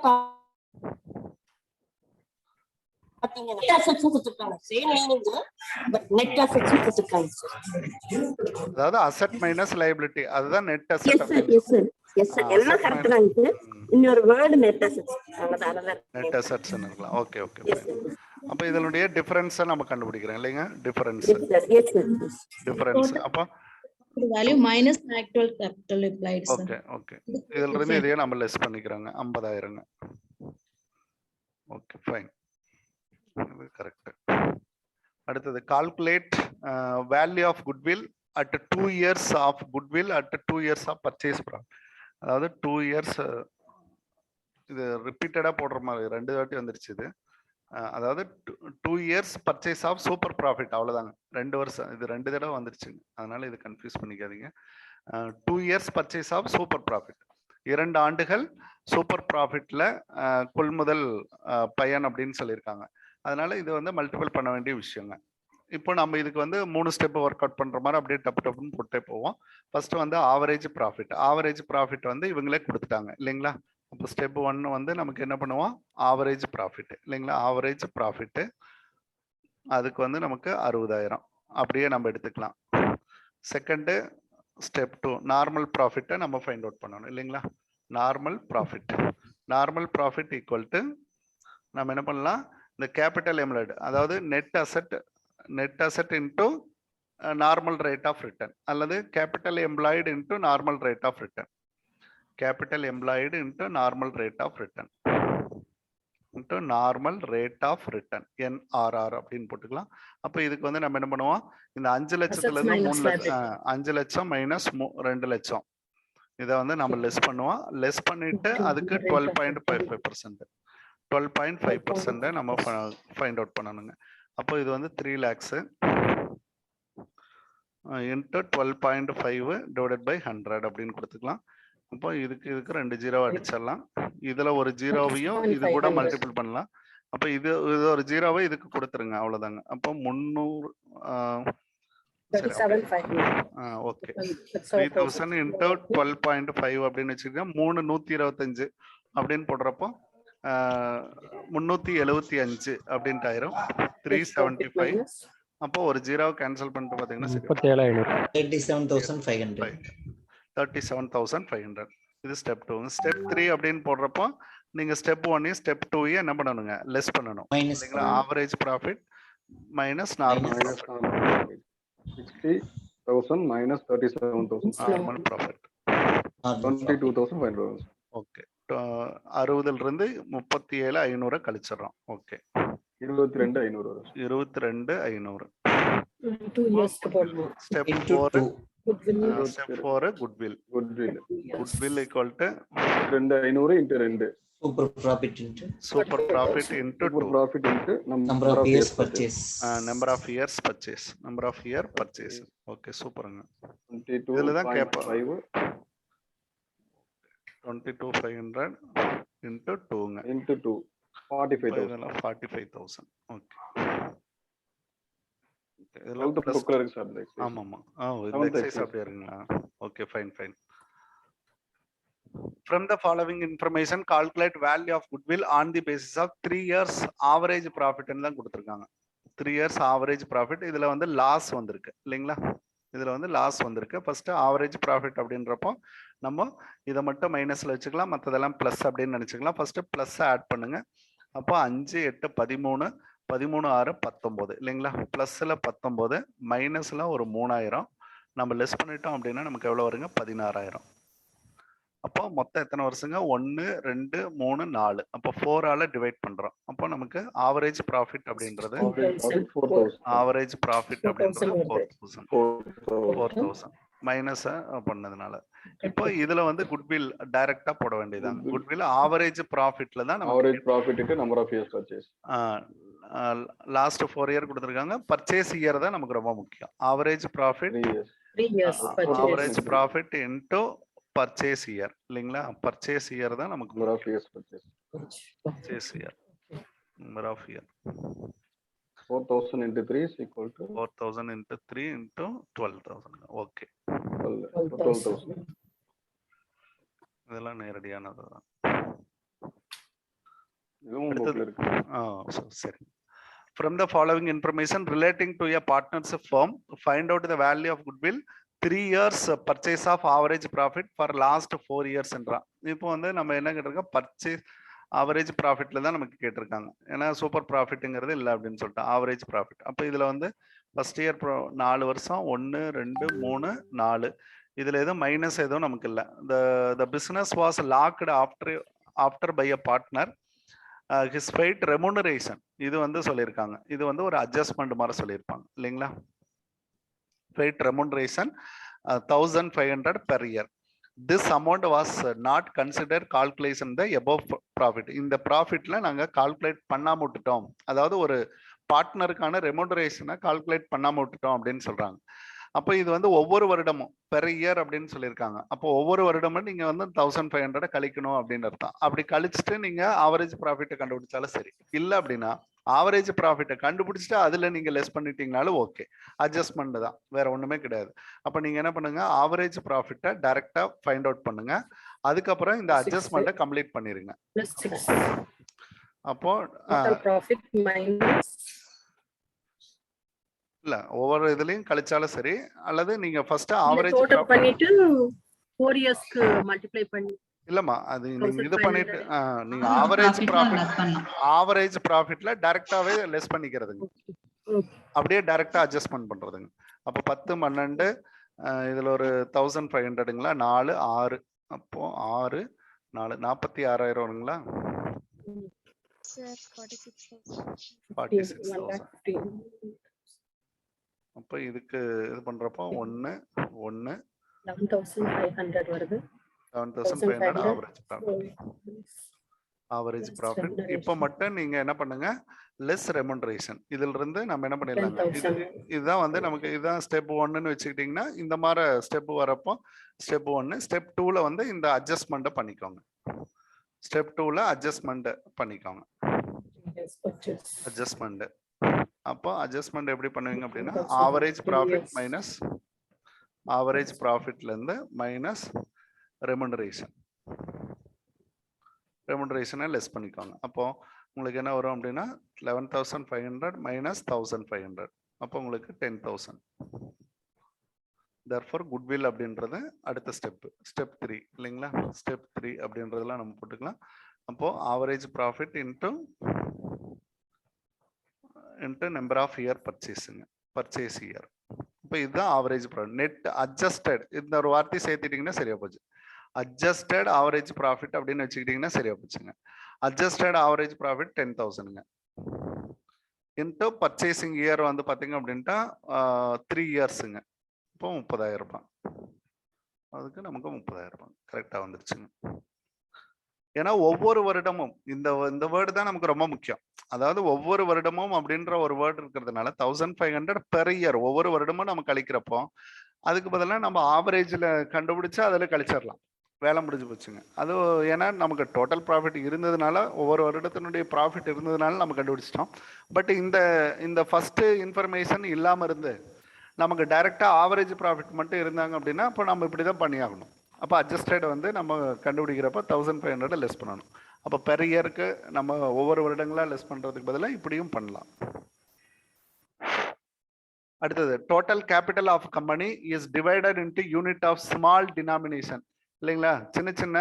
பாத்தீங்கன்னா நெட் அசெட்ஸ் கொடுத்திருக்காங்க. Same meaning but net assets கொடுத்திருக்காங்க. அதாவது அசெட் மைனஸ் லைபிலிட்டி, அதுதான் net asset. S sir yes sir எல்லாம் கரெக்ட் தான். இன்னொரு வேர்ட் நெட் அசெட்ஸ், அவ்வளவுதான். நெட் அசெட்ஸ் இருக்கலாம். Okay okay. அப்ப இதனுடைய டிஃபரன்ஸ் நம்ம கண்டுபிடிக்கிறோம் இல்லைங்க? டிஃபரன்ஸ் அப்ப value minus actual capital employed. Okay okay. இதுல இருந்து இதையே நம்ம லெஸ் பண்ணிக்கறாங்க 50,000. ஓகே ஃபைன், இது கரெக்ட். அடுத்தது calculate value of goodwill at 2 years of goodwill at 2 years of purchase profit. அதாவது 2 years, இது ரிப்பீட்டடா போடுற மாதிரி 2 வாட்டி வந்துருச்சு இது. அதாவது 2 years purchase of super profit, அவ்வளவுதாங்க. 2 வருஷம், இது 2 தடவை வந்துருச்சுங்க, அதனால இது கன்ஃபியூஸ் பண்ணிக்காதீங்க. 2 years purchase of super profit, 2 ஆண்டுகள் சூப்பர் ப்ராஃபிட்ல கொள்முதல் பயன் அப்படின்னு சொல்லியிருக்காங்க. அதனால இது வந்து மல்டிபிள் பண்ண வேண்டிய விஷயங்க. இப்போ நம்ம இதுக்கு வந்து 3 ஸ்டெப் ஒர்க் அவுட் பண்ற மாதிரி அப்படியே டப்பு டப்புன்னு போட்டே போவோம். ஃபர்ஸ்ட் வந்து ஆவரேஜ் ப்ராஃபிட். ஆவரேஜ் ப்ராஃபிட் வந்து இவங்களே கொடுத்துட்டாங்க இல்லைங்களா? அப்போ ஸ்டெப் 1 வந்து நமக்கு என்ன பண்ணுவோம்? ஆவரேஜ் ப்ராஃபிட் இல்லைங்களா? ஆவரேஜ் ப்ராஃபிட் அதுக்கு வந்து நமக்கு 60,000 அப்படியே நம்ம எடுத்துக்கலாம். செகண்ட் ஸ்டெப் 2 நார்மல் ப்ராஃபிட்டை நம்ம ஃபைண்ட் அவுட் பண்ணணும் இல்லைங்களா? Normal profit. Normal profit equal to நம்ம என்ன பண்ணலாம்? இந்த கேபிட்டல் எம்ப்ளாய்டு, அதாவது net asset into normal rate of return, அல்லது capital employed into normal rate of return. Capital employed into normal rate of return into normal rate of return, NRR அப்படின்னு போட்டுக்கலாம். அப்போ இதுக்கு வந்து நம்ம என்ன பண்ணுவோம்? இந்த 5 லட்சத்துல இருந்து 3 லட்சம், 5 லட்சம் மைனஸ் 2 லட்சம், இதை வந்து நம்ம லெஸ் பண்ணுவோம். லெஸ் பண்ணிட்டு அதுக்கு 12.55%, 12.5% நம்ம ஃபைண்ட் அவுட் பண்ணணுங்க. அப்போ இது வந்து 3 lakhs இன்டூ 12.5 டிவைடட் பை 100 அப்படின்னு கொடுத்துக்கலாம். அப்போ இதுக்கு 2 0 அடிச்சிடலாம். இதுல ஒரு 0வையும் இது கூட மல்டிபிள் பண்ணலாம். அப்போ இது ஒரு 0வை இதுக்கு கொடுத்துருங்க, அவ்வளவுதாங்க. அப்போ 300 ஓகே 3000 இன்டூ 12.5 அப்படின்னு வச்சுக்கோங்க. 325 அப்படின்னு போடுறப்போ 375 அப்படின்ட்டு ஆயிரும். 375. அப்போ ஒரு 0 கேன்சல் பண்ணிட்டு பாத்தீங்கன்னா 37,500. இது ஸ்டெப் 2. ஸ்டெப் 3 அப்படின்னு போடுறப்போ நீங்க ஸ்டெப் 1 ஸ்டெப் 2 என்ன பண்ணணுங்க? லெஸ் பண்ணணும் இல்லைங்களா? Average profit minus normal profit. 60,000 minus 37,000. Normal profit 22,500. Okay. 60ல இருந்து 37,500 கழிச்சிடறோம். ஓகே 22,500. 22,500. 2 yearsக்கு போடுவோம். ஸ்டெப் 4 குட்வில். Goodwill equal to 2,500 into 2. Super profit into super profit into Super profit into number of years purchase. Number of years purchase. Number of year purchase. Okay சூப்பருங்க. இதுல தான் கேட்பாங்க. 22,500 into 2ங்க. into 2 45,000. 45,000. ஓகே. இதெல்லாம் புக்ல இருக்கு சார். ஆமா ஆமா. இந்த எக்ஸர்சைஸ் அப்படியே இருக்குங்களா? Okay fine fine. From the following information calculate value of goodwill on the basis of 3 years average profit ன்னு தான் கொடுத்திருக்காங்க. 3 years average profit. இதுல வந்து லாஸ் வந்திருக்கு இல்லைங்களா? இதுல வந்து லாஸ் வந்திருக்கு. ஃபர்ஸ்ட் ஆவரேஜ் ப்ராஃபிட் அப்படின்றப்போ நம்ம இதை மட்டும் மைனஸ்ல வச்சுக்கலாம், மற்றதெல்லாம் பிளஸ் அப்படின்னு நினைச்சுக்கலாம். ஃபர்ஸ்ட் பிளஸ் ஆட் பண்ணுங்க. அப்போ 5 8 13 13 6 19 இல்லைங்களா? பிளஸ்ல 19 மைனஸ்ல ஒரு 3000 நம்ம லெஸ் பண்ணிட்டோம் அப்படின்னா நமக்கு எவ்வளவு வருங்க? 16,000. அப்போ மொத்தம் எத்தனை வருஷங்க? 1 2 3 4. அப்போ 4 ஆல டிவைட் பண்றோம். அப்போ நமக்கு ஆவரேஜ் ப்ராஃபிட் அப்படின்றது ஆவரேஜ் ப்ராஃபிட் அப்படின்றது 4,000 மைனஸ் பண்ணதுனால. இப்போ இதுல வந்து குட்வில் டைரக்டா போட வேண்டியதாங்க. குட்வில் ஆவரேஜ் ப்ராஃபிட்ல தான் ஆவரேஜ் ப்ராஃபிட்டுக்கு number of years purchase. Last 4 year கொடுத்துருக்காங்க. பர்ச்சேஸ் இயர் தான் நமக்கு ரொம்ப முக்கியம். Average profit 3 years purchase. Average profit into purchase year இல்லைங்களா? பர்ச்சேஸ் இயர் தான் நமக்கு Number of years purchase. Purchase year number of year 4,000 into 3 is equal to 4,000 into 3 into 12,000. Okay, 12,000. இதெல்லாம் நேரடியானது தான். இதுவும் bookல இருக்கு. சரி. From the following information relating to a partnership firm, find out the value of goodwill 3 years purchase of average profit for last 4 years என்றான். இப்போ வந்து நம்ம என்ன கேட்டிருக்கோம், பர்ச்சேஸ் ஆவரேஜ் ப்ராஃபிட்ல தான் நமக்கு கேட்டிருக்காங்க. ஏன்னா சூப்பர் ப்ராஃபிட்டுங்கிறது இல்லை அப்படின்னு சொல்லிட்டு ஆவரேஜ் ப்ராஃபிட். அப்போ இதுல வந்து ஃபர்ஸ்ட் இயர் 4 வருஷம் 1 2 3 4 இதுல எதுவும் மைனஸ் எதுவும் நமக்கு இல்லை. the business was locked after by a partner, his paid remuneration இது வந்து சொல்லியிருக்காங்க. இது வந்து ஒரு அட்ஜஸ்ட்மெண்ட் மாதிரி சொல்லியிருப்பாங்க இல்லைங்களா? paid remuneration 1,500 per year. This amount was not considered calculation the above profit. இந்த ப்ராஃபிட்ல நாங்க கால்குலேட் பண்ணாம விட்டுட்டோம், அதாவது ஒரு பார்ட்னருக்கான ரெமுனரேஷனை கால்குலேட் பண்ணாம விட்டுட்டோம் அப்படின்னு சொல்றாங்க. அப்போ இது வந்து ஒவ்வொரு வருடமும் பெர் இயர் அப்படின்னு சொல்லியிருக்காங்க. அப்போ ஒவ்வொரு வருடமும் நீங்க வந்து 1,500 கழிக்கணும் அப்படின்னு அர்த்தம். அப்படி கழிச்சுட்டு நீங்க ஆவரேஜ் ப்ராஃபிட்டை கண்டுபிடிச்சாலும் சரி, இல்லை அப்படின்னா ஆவரேஜ் ப்ராஃபிட்டை கண்டுபிடிச்சிட்டு அதுல நீங்க லெஸ் பண்ணிட்டீங்கனாலும் ஓகே, அட்ஜஸ்ட்மெண்ட் தான், வேற ஒண்ணுமே கிடையாது. அப்ப நீங்க என்ன பண்ணுங்க, ஆவரேஜ் ப்ராஃபிட்டை டைரக்டா ஃபைண்ட் அவுட் பண்ணுங்க. அதுக்கப்புறம் இந்த அட்ஜஸ்ட்மெண்ட்டை கம்ப்ளீட் பண்ணிருங்க. அப்போ Profit minus இல்ல ஒவ்வொரு இதுலயும் கழிச்சாலும் சரி, அல்லது நீங்க ஃபர்ஸ்ட் ஆவரேஜ் total பண்ணிட்டு 4 yearsக்கு மல்டிப்ளை பண்ணி இல்லம்மா, அது நீங்க இது பண்ணிட்டு நீங்க ஆவரேஜ் ப்ராஃபிட்ல டைரக்டாவே லெஸ் பண்ணிக்கிறதுங்க. அப்படியே டைரக்டா அட்ஜஸ்ட்மெண்ட் பண்றதுங்க. அப்போ 10 12 இதுல ஒரு 1,500ங்களா, 4 6 அப்போ 6 4 46,000 வருங்களா? 46,000. அப்போ இதுக்கு இது பண்றப்போ 1 1 11,500 வருது. 7,500 ஆவரேஜ் ப்ராஃபிட். இப்போ மட்டும் நீங்க என்ன பண்ணுங்க, லெஸ் ரெமுனரேஷன். இதுல இருந்து நம்ம என்ன பண்ணிடலாங்க, இதுதான் வந்து நமக்கு இதுதான் ஸ்டெப் 1ன்னு வச்சுக்கிட்டீங்கன்னா, இந்த மாதிரி ஸ்டெப் வரப்போ ஸ்டெப் 1 ஸ்டெப் 2ல வந்து இந்த அட்ஜஸ்ட்மெண்ட்டை பண்ணிக்கோங்க. ஸ்டெப் 2ல அட்ஜஸ்ட்மெண்ட் பண்ணிக்கோங்க. அட்ஜஸ்ட்மெண்ட் அப்போ அட்ஜஸ்ட்மெண்ட் எப்படி பண்ணுவீங்க அப்படின்னா, ஆவரேஜ் ப்ராஃபிட் மைனஸ் ஆவரேஜ் ப்ராஃபிட்ல இருந்து மைனஸ் ரெமுனரேஷன், ரெமுனரேஷனை லெஸ் பண்ணிக்கோங்க. அப்போ உங்களுக்கு என்ன வரும் அப்படின்னா 11,500 மைனஸ் 1,500, அப்போ உங்களுக்கு 10,000. therefore goodwill அப்படின்றது அடுத்த ஸ்டெப், ஸ்டெப் 3 இல்லைங்களா? ஸ்டெப் 3 அப்படின்றதெல்லாம் நம்ம போட்டுக்கலாம். அப்போ average profit into number of year பர்ச்சேஸுங்க, பர்ச்சேஸ் இயர். இப்போ இதுதான் ஆவரேஜ் ப்ராஃபிட். நெட் அட்ஜஸ்டட் இந்த ஒரு வார்த்தை சேர்த்துட்டீங்கன்னா சரியா போச்சு. அட்ஜஸ்டட் ஆவரேஜ் ப்ராஃபிட் அப்படின்னு வச்சுக்கிட்டீங்கன்னா சரியா போச்சுங்க. அட்ஜஸ்டட் ஆவரேஜ் ப்ராஃபிட் 10,000ங்க. இன்ட்டு பர்ச்சேசிங் இயர் வந்து பார்த்தீங்க அப்படின்ட்டா 3 இயர்ஸுங்க. இப்போ 30,000 ரூபாய். அதுக்கு நமக்கு 30,000 ரூபாய் கரெக்டாக வந்துருச்சுங்க. ஏன்னா ஒவ்வொரு வருடமும் இந்த வேர்டு தான் நமக்கு ரொம்ப முக்கியம். அதாவது ஒவ்வொரு வருடமும் அப்படின்ற ஒரு வேர்டு இருக்கிறதுனால 1,500 பெர் இயர் ஒவ்வொரு வருடமும் நம்ம கழிக்கிறப்போ அதுக்கு பதிலாக நம்ம ஆவரேஜில் கண்டுபிடிச்சு அதில் கழிச்சிடலாம், வேலை முடிஞ்சு போச்சுங்க. அது ஏன்னா நமக்கு டோட்டல் ப்ராஃபிட் இருந்ததுனால, ஒவ்வொரு வருடத்தினுடைய ப்ராஃபிட் இருந்ததுனால நம்ம கண்டுபிடிச்சிட்டோம். பட் இந்த ஃபர்ஸ்ட் இன்ஃபர்மேஷன் இல்லாமல் இருந்து நமக்கு டைரெக்டாக ஆவரேஜ் ப்ராஃபிட் மட்டும் இருந்தாங்க அப்படின்னா அப்போ நம்ம இப்படி தான் பண்ணியாகணும். அப்போ அட்ஜஸ்டட் வந்து நம்ம கண்டுபிடிக்கிறப்ப 1,500 லெஸ் பண்ணணும். அப்போ பெர் இயருக்கு நம்ம ஒவ்வொரு வருடங்களா லெஸ் பண்ணுறதுக்கு பதிலாக இப்படியும் பண்ணலாம். அடுத்தது total capital of company is divided into unit of small denomination இல்லைங்களா? சின்ன சின்ன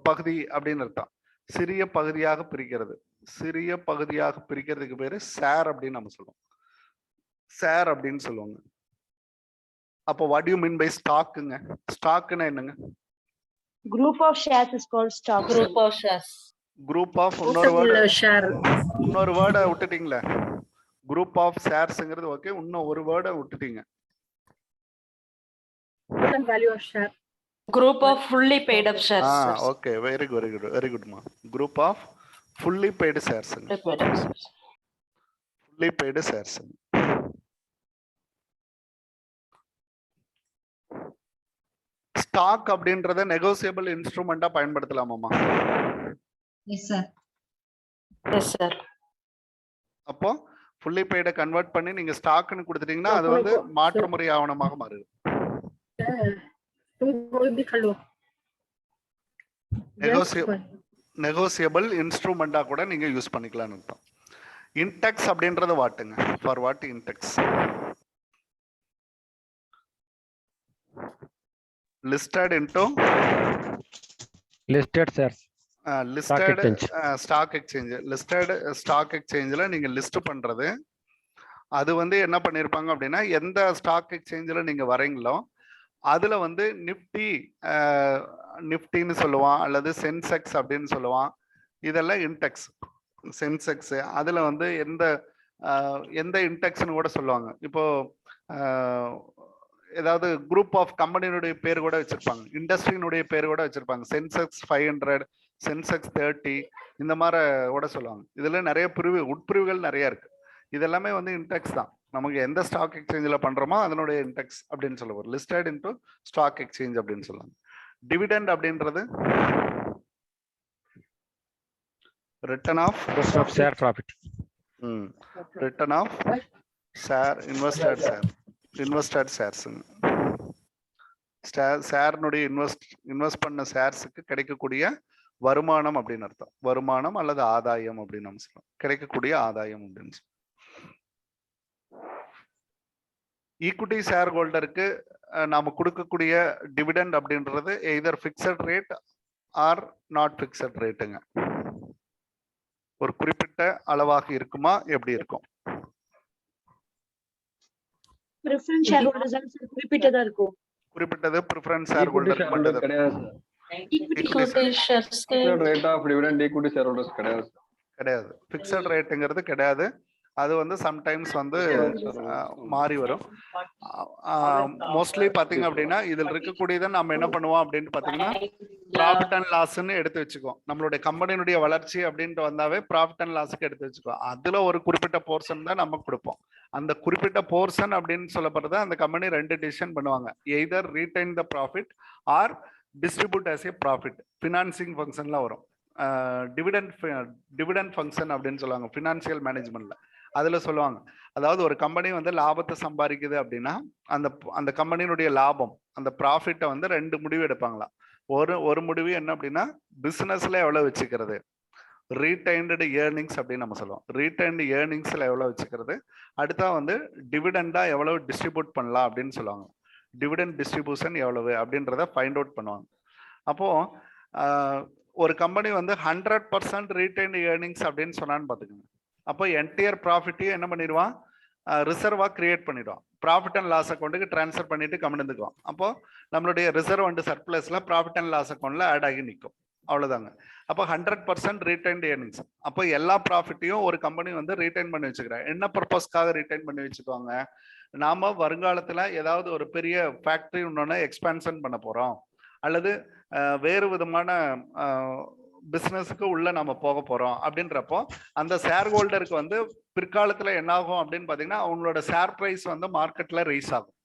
பகுதி அப்படின்னு அர்த்தம். சிறிய பகுதியாக பிரிக்கிறது, சிறிய பகுதியாக பிரிக்கிறதுக்கு பேரு ஷேர் அப்படின்னு நம்ம சொல்லுவோம். ஷேர் அப்படின்னு சொல்லுவாங்க. அப்போ வாட் யூ மீன் பை ஸ்டாக்குங்க? ஸ்டாக்னா என்னங்க? Group of shares is called stock. Group of shares. Group of இன்னொரு வேர்டை விட்டுட்டீங்களா? குரூப் ஆஃப் ஷேர்ஸ்ங்கிறது ஓகே, இன்னும் ஒரு வேர்டை விட்டுட்டீங்க. Total value of share. Group of fully paid up shares. Okay, very good, very குட்மா. Group of fully paid shares. Fully paid shares. Stock அப்படின்றத நெகோசியபிள் இன்ஸ்ட்ருமெண்டா பயன்படுத்தலாமாமா? Yes sir. Yes sir. அப்போ ஃபுல்லி பெய்ட கன்வெர்ட் பண்ணி நீங்க ஸ்டாக்னு கொடுத்துட்டீங்கன்னா அது வந்து மாற்று முறை ஆவணமாக மாறுது. நெகோசியபிள் இன்ஸ்ட்ருமெண்டா கூட நீங்க யூஸ் பண்ணிக்கலாம்னு அர்த்தம். இன்டெக்ஸ் அப்படின்றது வாட்டுங்க. For what index? listed into listed shares. listed stock exchange. listed stock exchangeல நீங்க லிஸ்ட் பண்றது அது வந்து என்ன பண்ணிருப்பாங்க அப்படின்னா எந்த ஸ்டாக் எக்ஸ்சேஞ்சில் நீங்க வரீங்களோ அதுல வந்து நிஃப்டின்னு சொல்லுவான் அல்லது சென்செக்ஸ் அப்படின்னு சொல்லுவான். இதெல்லாம் இன்டெக்ஸ். சென்செக்ஸ் அதுல வந்து எந்த இன்டெக்ஸ்னு கூட சொல்லுவாங்க. இப்போ ஏதாவது குரூப் ஆஃப் கம்பெனியினுடைய பேர் கூட வச்சிருப்பாங்க, இண்டஸ்ட்ரியினுடைய பேர் கூட வச்சிருப்பாங்க. சென்செக்ஸ் 500, சென்செக்ஸ் 30 இந்த மாதிரி கூட சொல்லுவாங்க. இதுல நிறைய உட்பிரிவுகள் நிறைய இருக்கு. இதெல்லாமே வந்து இன்டெக்ஸ் தான். நமக்கு எந்த ஸ்டாக் எக்ஸ்சேஞ்சில் பண்றோமோ அதனுடைய இன்டெக்ஸ் அப்படின்னு சொல்லுவாங்க. லிஸ்டட் இன்டு ஸ்டாக் எக்ஸ்சேஞ்ச் அப்படின்னு சொல்லுவாங்க. டிவிடெண்ட் அப்படின்றது return of share profit. Return of share invested ஷேர்ஸுங்க. ஷேர்னுடைய இன்வெஸ்ட் பண்ண ஷேர்ஸுக்கு கிடைக்கக்கூடிய வருமானம் அப்படின்னு அர்த்தம். வருமானம் அல்லது ஆதாயம் அப்படின்னு நம்ம சொல்லுவோம். கிடைக்கக்கூடிய ஆதாயம் அப்படின்னு சொல்லுவோம். ஈக்விட்டி ஷேர் ஹோல்டருக்கு நாம கொடுக்கக்கூடிய டிவிடெண்ட் அப்படின்றது either fixed rate or not fixed ரேட்டுங்க. ஒரு குறிப்பிட்ட அளவாக இருக்குமா, எப்படி இருக்கும்? preference shareholders குறிப்பிட்டதா இருக்கும். குறிப்பிட்டது preference shareholder மட்டும் கிடையாது. equity shares rate of dividend equity shareholders கிடையாது. ஃபிக்ஸட் ரேட்டுங்கிறது கிடையாது. அது வந்து சம்டைம்ஸ் வந்து மாறி வரும். மோஸ்ட்லி பாத்தீங்க அப்படின்னா இதில் இருக்கக்கூடியதை நம்ம என்ன பண்ணுவோம் அப்படின்னு பாத்தீங்கன்னா ப்ராஃபிட் அண்ட் லாஸ்ன்னு எடுத்து வச்சுக்கோம். நம்மளுடைய கம்பெனியினுடைய வளர்ச்சி அப்படின்ட்டு வந்தாவே ப்ராஃபிட் அண்ட் லாஸுக்கு எடுத்து வச்சுக்கோம். அதுல ஒரு குறிப்பிட்ட போர்ஷன் தான் நம்ம கொடுப்போம். அந்த குறிப்பிட்ட போர்ஷன் அப்படின்னு சொல்லப்படுறது அந்த கம்பெனி 2 டிசிஷன் பண்ணுவாங்க. Either retain the profit R distribute as a profit. Financing ஃபங்க்ஷன்ல வரும். டிவிடெண்ட் ஃபங்க்ஷன் அப்படின்னு சொல்லுவாங்க ஃபினான்சியல் மேனேஜ்மெண்ட்ல. அதுல சொல்லுவாங்க, அதாவது ஒரு கம்பெனி வந்து லாபத்தை சம்பாதிக்குது அப்படின்னா அந்த கம்பெனியினுடைய லாபம் அந்த ப்ராஃபிட்டை வந்து 2 முடிவு எடுப்பாங்களா. ஒரு முடிவு என்ன அப்படின்னா பிசினஸ்ல எவ்வளவு வச்சுக்கிறது, ரீடைன்டு ஏர்னிங்ஸ் அப்படின்னு நம்ம சொல்லுவோம். ரீடைன்டு ஏர்னிங்ஸ்ல எவ்வளவு வச்சுக்கிறது, அடுத்தா வந்து டிவிடெண்டா எவ்வளவு டிஸ்ட்ரிபியூட் பண்ணலாம் அப்படின்னு சொல்லுவாங்க. டிவிடெண்ட் டிஸ்ட்ரிபியூஷன் எவ்வளவு அப்படின்றத ஃபைண்ட் அவுட் பண்ணுவாங்க. அப்போ ஒரு கம்பெனி வந்து 100% ரீடைன்டு ஏர்னிங்ஸ் அப்படின்னு சொன்னான்னு பாத்துக்கோங்க. அப்போ என்டையர் ப்ராஃபிட்டையும் என்ன பண்ணிடுவான், ரிசர்வா கிரியேட் பண்ணிடுவான். ப்ராஃபிட் அண்ட் லாஸ் அக்கௌண்ட்டுக்கு டிரான்ஸ்ஃபர் பண்ணிட்டு கம்மிடுக்குவான். அப்போ நம்மளுடைய ரிசர்வ் அண்ட் சர்ப்ளஸ்ல ப்ராஃபிட் அண்ட் லாஸ் அக்கௌண்ட்ல ஆட் ஆகி நிற்கும். அவ்வளவுதாங்க. அப்போ 100% ரீடைன்டு ஏர்னிங்ஸ். அப்போ எல்லா ப்ராஃபிட்டையும் ஒரு கம்பெனி வந்து ரீடைன் பண்ணி வச்சுக்கிறேன். என்ன பர்பஸ்க்காக ரீடைன் பண்ணி வச்சுக்குவாங்க, நாம வருங்காலத்துல ஏதாவது ஒரு பெரிய ஃபேக்டரி ஒன்று எக்ஸ்பான்ஷன் பண்ண போறோம் அல்லது வேறு விதமான பிசினஸுக்கு உள்ள நம்ம போக போறோம் அப்படின்றப்போ அந்த ஷேர் ஹோல்டருக்கு வந்து பிற்காலத்துல என்ன ஆகும் அப்படின்னு பாத்தீங்கன்னா அவங்களோட ஷேர் பிரைஸ் வந்து மார்க்கெட்ல ரைஸ் ஆகும்.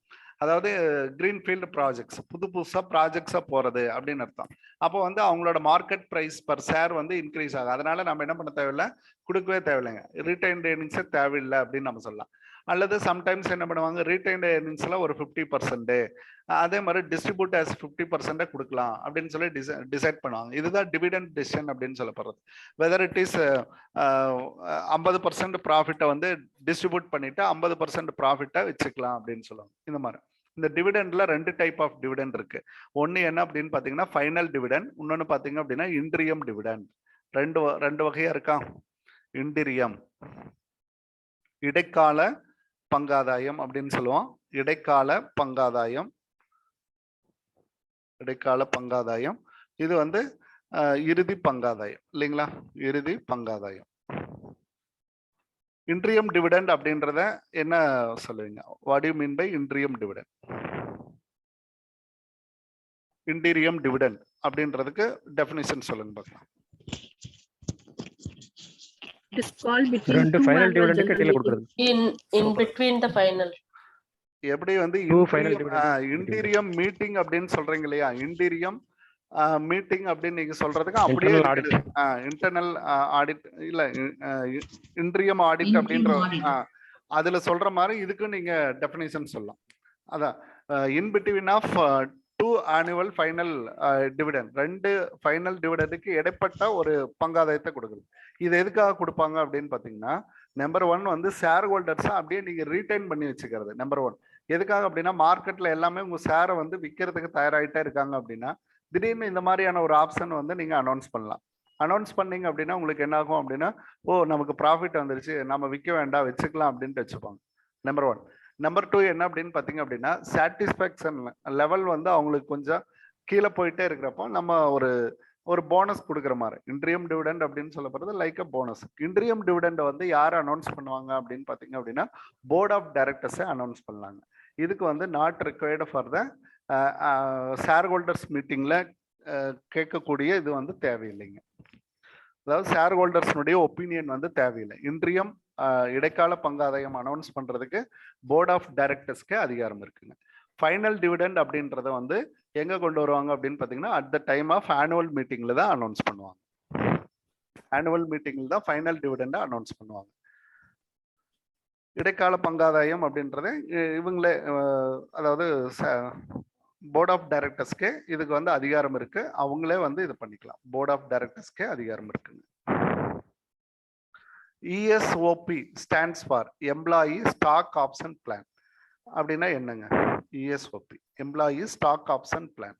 அதாவது கிரீன்ஃபீல்டு ப்ராஜெக்ட்ஸ் புதுசா ப்ராஜெக்ட்ஸா போறது அப்படின்னு அர்த்தம். அப்போ வந்து அவங்களோட மார்க்கெட் பிரைஸ் பர் ஷேர் வந்து இன்க்ரீஸ் ஆகும். அதனால நம்ம என்ன பண்ண தேவையில்லை, கொடுக்கவே தேவையில்லைங்க. ரீடைன்டு ஏர்னிங்ஸே தேவையில்லை அப்படின்னு நம்ம சொல்லலாம். அல்லது சம்டைம்ஸ் என்ன பண்ணுவாங்க, ரீடைன்டு ஏர்னிங்ஸ்ல ஒரு 50%, அதே மாதிரி டிஸ்ட்ரிபியூட் ஆஸ் 50% கொடுக்கலாம் அப்படின்னு சொல்லி டிசைட் பண்ணுவாங்க. இதுதான் டிவிடெண்ட் டிசிஷன் அப்படின்னு சொல்லப்படுறது. வெதர் இட் இஸ் 50% ப்ராஃபிட்டை வந்து டிஸ்ட்ரிபியூட் பண்ணிட்டு 50% ப்ராஃபிட்டை வச்சுக்கலாம் அப்படின்னு சொல்லுவாங்க. இந்த மாதிரி இந்த டிவிடெண்ட்ல 2 டைப் ஆஃப் டிவிடெண்ட் இருக்கு. ஒன்னு என்ன அப்படின்னு பாத்தீங்கன்னா ஃபைனல் டிவிடெண்ட், இன்னொன்னு பாத்தீங்க அப்படின்னா இன்ட்ரியம் டிவிடெண்ட். ரெண்டு வகையா இருக்கா. இன்ட்ரியம் இடைக்கால பங்காதாயம் அப்படின்னு சொல்லுவோம். இடைக்கால பங்காதாயம் இது வந்து இறுதி பங்காதாயம் இல்லைங்களா, இறுதி பங்காதாயம். இன்ட்ரியம் டிவிடெண்ட் அப்படின்றத என்ன சொல்லுவீங்க, what do you mean by interim dividend? Interim dividend அப்படின்றதுக்கு டெஃபினிஷன் சொல்லுங்க பார்க்கலாம். It is called between ரெண்டு two final annual dividend general இடையில meeting. கொடுக்குறது. In between the final. எப்படி வந்து Two final dividend. Interim meeting அப்படின்னு சொல்றீங்க இல்லையா, இன்டீரியம் மீட்டிங் அப்படின்னு நீங்க சொல்றதுக்கு அப்படியே Internal audit. இன்டர்னல் ஆடிட் இல்ல இன்ட்ரியம் ஆடிட் அப்படின்ற அதுல சொல்ற மாதிரி இதுக்கு நீங்க டெஃபினிஷன் சொல்லலாம். அதான் in between of two annual final dividend, ரெண்டு ஃபைனல் டிவிடெண்டுக்கு இடைப்பட்ட ஒரு பங்காதாயத்தை கொடுக்குது. இது எதுக்காக கொடுப்பாங்க அப்படின்னு பாத்தீங்கன்னா, நம்பர் 1 வந்து ஷேர் ஹோல்டர்ஸை அப்படியே நீங்க ரீடைன் பண்ணி வச்சுக்கிறது. நம்பர் 1 எதுக்காக அப்படின்னா, மார்க்கெட்ல எல்லாமே உங்க ஷேரை வந்து விற்கிறதுக்கு தயாராகிட்டே இருக்காங்க அப்படின்னா, திடீர்னு இந்த மாதிரியான ஒரு ஆப்ஷன் வந்து நீங்க அனௌன்ஸ் பண்ணலாம். அனௌன்ஸ் பண்ணீங்க அப்படின்னா உங்களுக்கு என்ன ஆகும் அப்படின்னா, ஓ நமக்கு ப்ராஃபிட் வந்துருச்சு, நம்ம விற்க வேண்டாம் வச்சுக்கலாம் அப்படின்ட்டு வச்சுப்பாங்க. நம்பர் 1. நம்பர் 2 என்ன அப்படின்னு பார்த்தீங்க அப்படின்னா, சாட்டிஸ்ஃபேக்ஷன் லெவல் வந்து அவங்களுக்கு கொஞ்சம் கீழே போயிட்டே இருக்கிறப்போ நம்ம ஒரு போனஸ் கொடுக்குற மாதிரி, இன்ட்ரியம் டிவிடெண்ட் அப்படின்னு சொல்லப்படுறது லைக் அ போனஸ். இன்ட்ரியம் டிவிடெண்ட் வந்து யார் அனௌன்ஸ் பண்ணுவாங்க அப்படின்னு பார்த்தீங்க அப்படின்னா, போர்ட் ஆஃப் டைரக்டர்ஸை அனௌன்ஸ் பண்ணலாங்க. இதுக்கு வந்து not required for the share holders மீட்டிங்ல கேட்கக்கூடிய இது வந்து தேவையில்லைங்க. அதாவது ஷேர் ஹோல்டர்ஸ்னுடைய ஒப்பீனியன் வந்து தேவையில்லை. இன்ட்ரியம் இடைக்கால பங்காதாயம் அனௌன்ஸ் பண்றதுக்கு போர்ட் ஆஃப் டைரக்டர்ஸ்க்கு அதிகாரம் இருக்குங்க. ஃபைனல் டிவிடெண்ட் அப்படின்றத வந்து எங்க கொண்டு வருவாங்க அப்படின்னு பாத்தீங்கன்னா, at the time of annual மீட்டிங்ல தான் அனௌன்ஸ் பண்ணுவாங்க. ஆனுவல் மீட்டிங்ல தான் ஃபைனல் டிவிடெண்டை அனௌன்ஸ் பண்ணுவாங்க. இடைக்கால பங்காதாயம் அப்படின்றத இவங்களே அதாவது போர்ட் ஆஃப் டைரக்டர்ஸ்க்கு இதுக்கு வந்து அதிகாரம் இருக்கு, அவங்களே வந்து இது பண்ணிக்கலாம். போர்ட் ஆஃப் டைரக்டர்ஸ்க்கு அதிகாரம் இருக்குங்க. ESOP stands for employee stock option plan. அப்படின்னா என்னங்க ESOP? Employee stock option plan.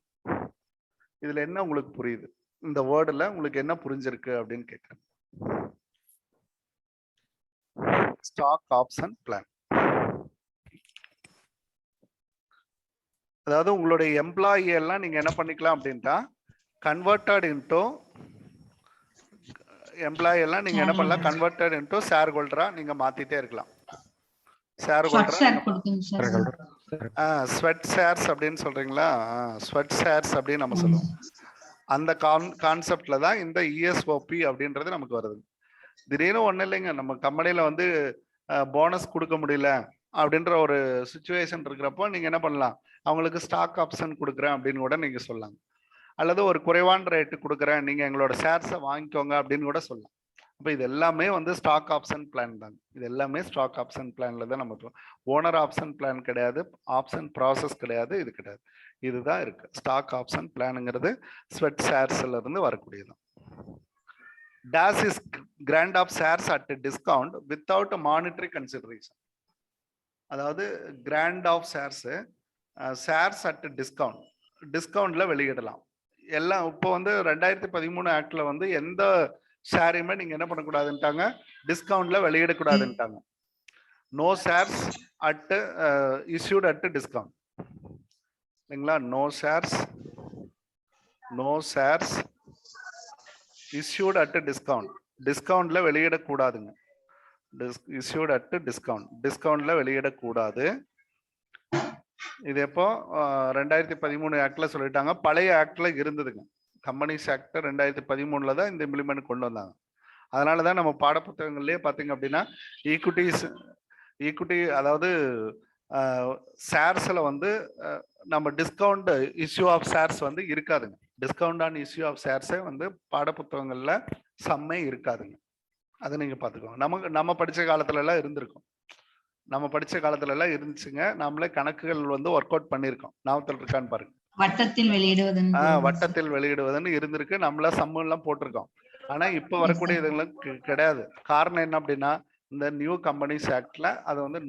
இதுல என்ன உங்களுக்கு புரியுது? இந்த வேர்டுல உங்களுக்கு என்ன புரிஞ்சிருக்கு அப்படின்னு கேட்குறேன். ஸ்டாக் ஆப்ஷன் பிளான் அதாவது உங்களுடைய எம்ப்ளாயி எல்லாம் நீங்க என்ன பண்ணிக்கலாம் அப்படின்ட்டா, கன்வெர்டட் இன்டோ எம்ப்ளாயி எல்லாம் நீங்க என்ன பண்ணலாம், கன்வெர்டட் இன்டோ ஷேர் ஹோல்டரா நீங்க மாத்திட்டே இருக்கலாம். ஷேர் ஹோல்டரா ஸ்வெட் ஷேர்ஸ் அப்படின்னு சொல்றீங்களா, ஸ்வெட் ஷேர்ஸ் அப்படின்னு நம்ம சொல்லுவோம். அந்த கான்செப்ட்ல தான் இந்த ESOP அப்படின்றது நமக்கு வருது. திடீர்னு ஒன்றும் இல்லைங்க, நம்ம கம்பெனியில வந்து போனஸ் கொடுக்க முடியல அப்படின்ற ஒரு சுச்சுவேஷன் இருக்கிறப்போ நீங்க என்ன பண்ணலாம், அவங்களுக்கு ஸ்டாக் ஆப்ஷன் கொடுக்குறேன் அப்படின்னு கூட நீங்க சொல்லலாம். அல்லது ஒரு குறைவான ரேட்டு கொடுக்குறேன், நீங்க எங்களோட ஷேர்ஸை வாங்கிக்கோங்க அப்படின்னு கூட சொல்லலாம். அப்போ இது எல்லாமே வந்து ஸ்டாக் ஆப்ஷன் பிளான் தாங்க. இது எல்லாமே ஸ்டாக் ஆப்ஷன் பிளான்ல தான் நம்ம ஓனர் ஆப்ஷன் பிளான் கிடையாது, ஆப்ஷன் ப்ராசஸ் கிடையாது, இது கிடையாது. இதுதான் இருக்கு ஸ்டாக் ஆப்ஷன் பிளானுங்கிறது. ஸ்வெட் ஷேர்ஸ்ல இருந்து வரக்கூடியதான். This is grant of shares at discount without monetary consideration. அதாவது கிராண்ட் ஆஃப் ஷேர்ஸ் அட் டிஸ்கவுண்ட்ல வெளியிடலாம். எல்லாம் இப்போ வந்து 2013 ஆக்ட்ல வந்து எந்த ஷேரையுமே நீங்க என்ன பண்ணக்கூடாதுன்ட்டாங்க, டிஸ்கவுண்ட்ல வெளியிடக்கூடாதுன்ட்டாங்க. No shares at issued at discount இல்லைங்களா. நோ ஷேர்ஸ் இஷ்யூட் அட் டிஸ்கவுண்ட்ல வெளியிடக்கூடாதுங்க. இஷ்யூட் அட் டிஸ்கவுண்ட்ல வெளியிடக்கூடாது. இது எப்போ 2013 ஆக்ட்ல சொல்லிட்டாங்க. பழைய ஆக்ட்ல இருந்ததுங்க. கம்பெனிஸ் ஆக்ட் 2013 தான் இந்த இம்ப்ளிமெண்ட் கொண்டு வந்தாங்க. அதனாலதான் நம்ம பாடப்புத்தகங்கள்லயே பாத்தீங்க அப்படின்னா ஈக்விட்டி அதாவது ஷேர்ஸ்ல வந்து நம்ம டிஸ்கவுண்ட் இஷ்யூ ஆஃப் ஷேர்ஸ் வந்து இருக்காதுங்க. டிஸ்கவுண்ட் ஆன் இஷ்யூ ஆஃப் ஷேர்ஸே வந்து பாடப்புத்தகங்கள்ல சம்மே இருக்காதுங்க. அதை நீங்க பாத்துக்கோங்க. நம்ம படிச்ச காலத்துல எல்லாம் இருந்திருக்கும். நம்ம படிச்ச காலத்துல எல்லாம் இருந்துச்சுங்க. நம்மளே கணக்குகள் வந்து ஒர்க் அவுட் பண்ணிருக்கோம். ஞாபகத்தில் இருக்கான்னு பாருங்க. வட்டத்தில் வெளியிடுவதுன்னு இருந்திருக்கு. நம்மள சம்மு எல்லாம் போட்டிருக்கோம். ஆனா இப்ப வரக்கூடிய இதுகளும் கிடையாது. காரணம் என்ன அப்படின்னா, இந்த நியூ கம்பெனிஸ் ஆக்ட்ல அது வந்து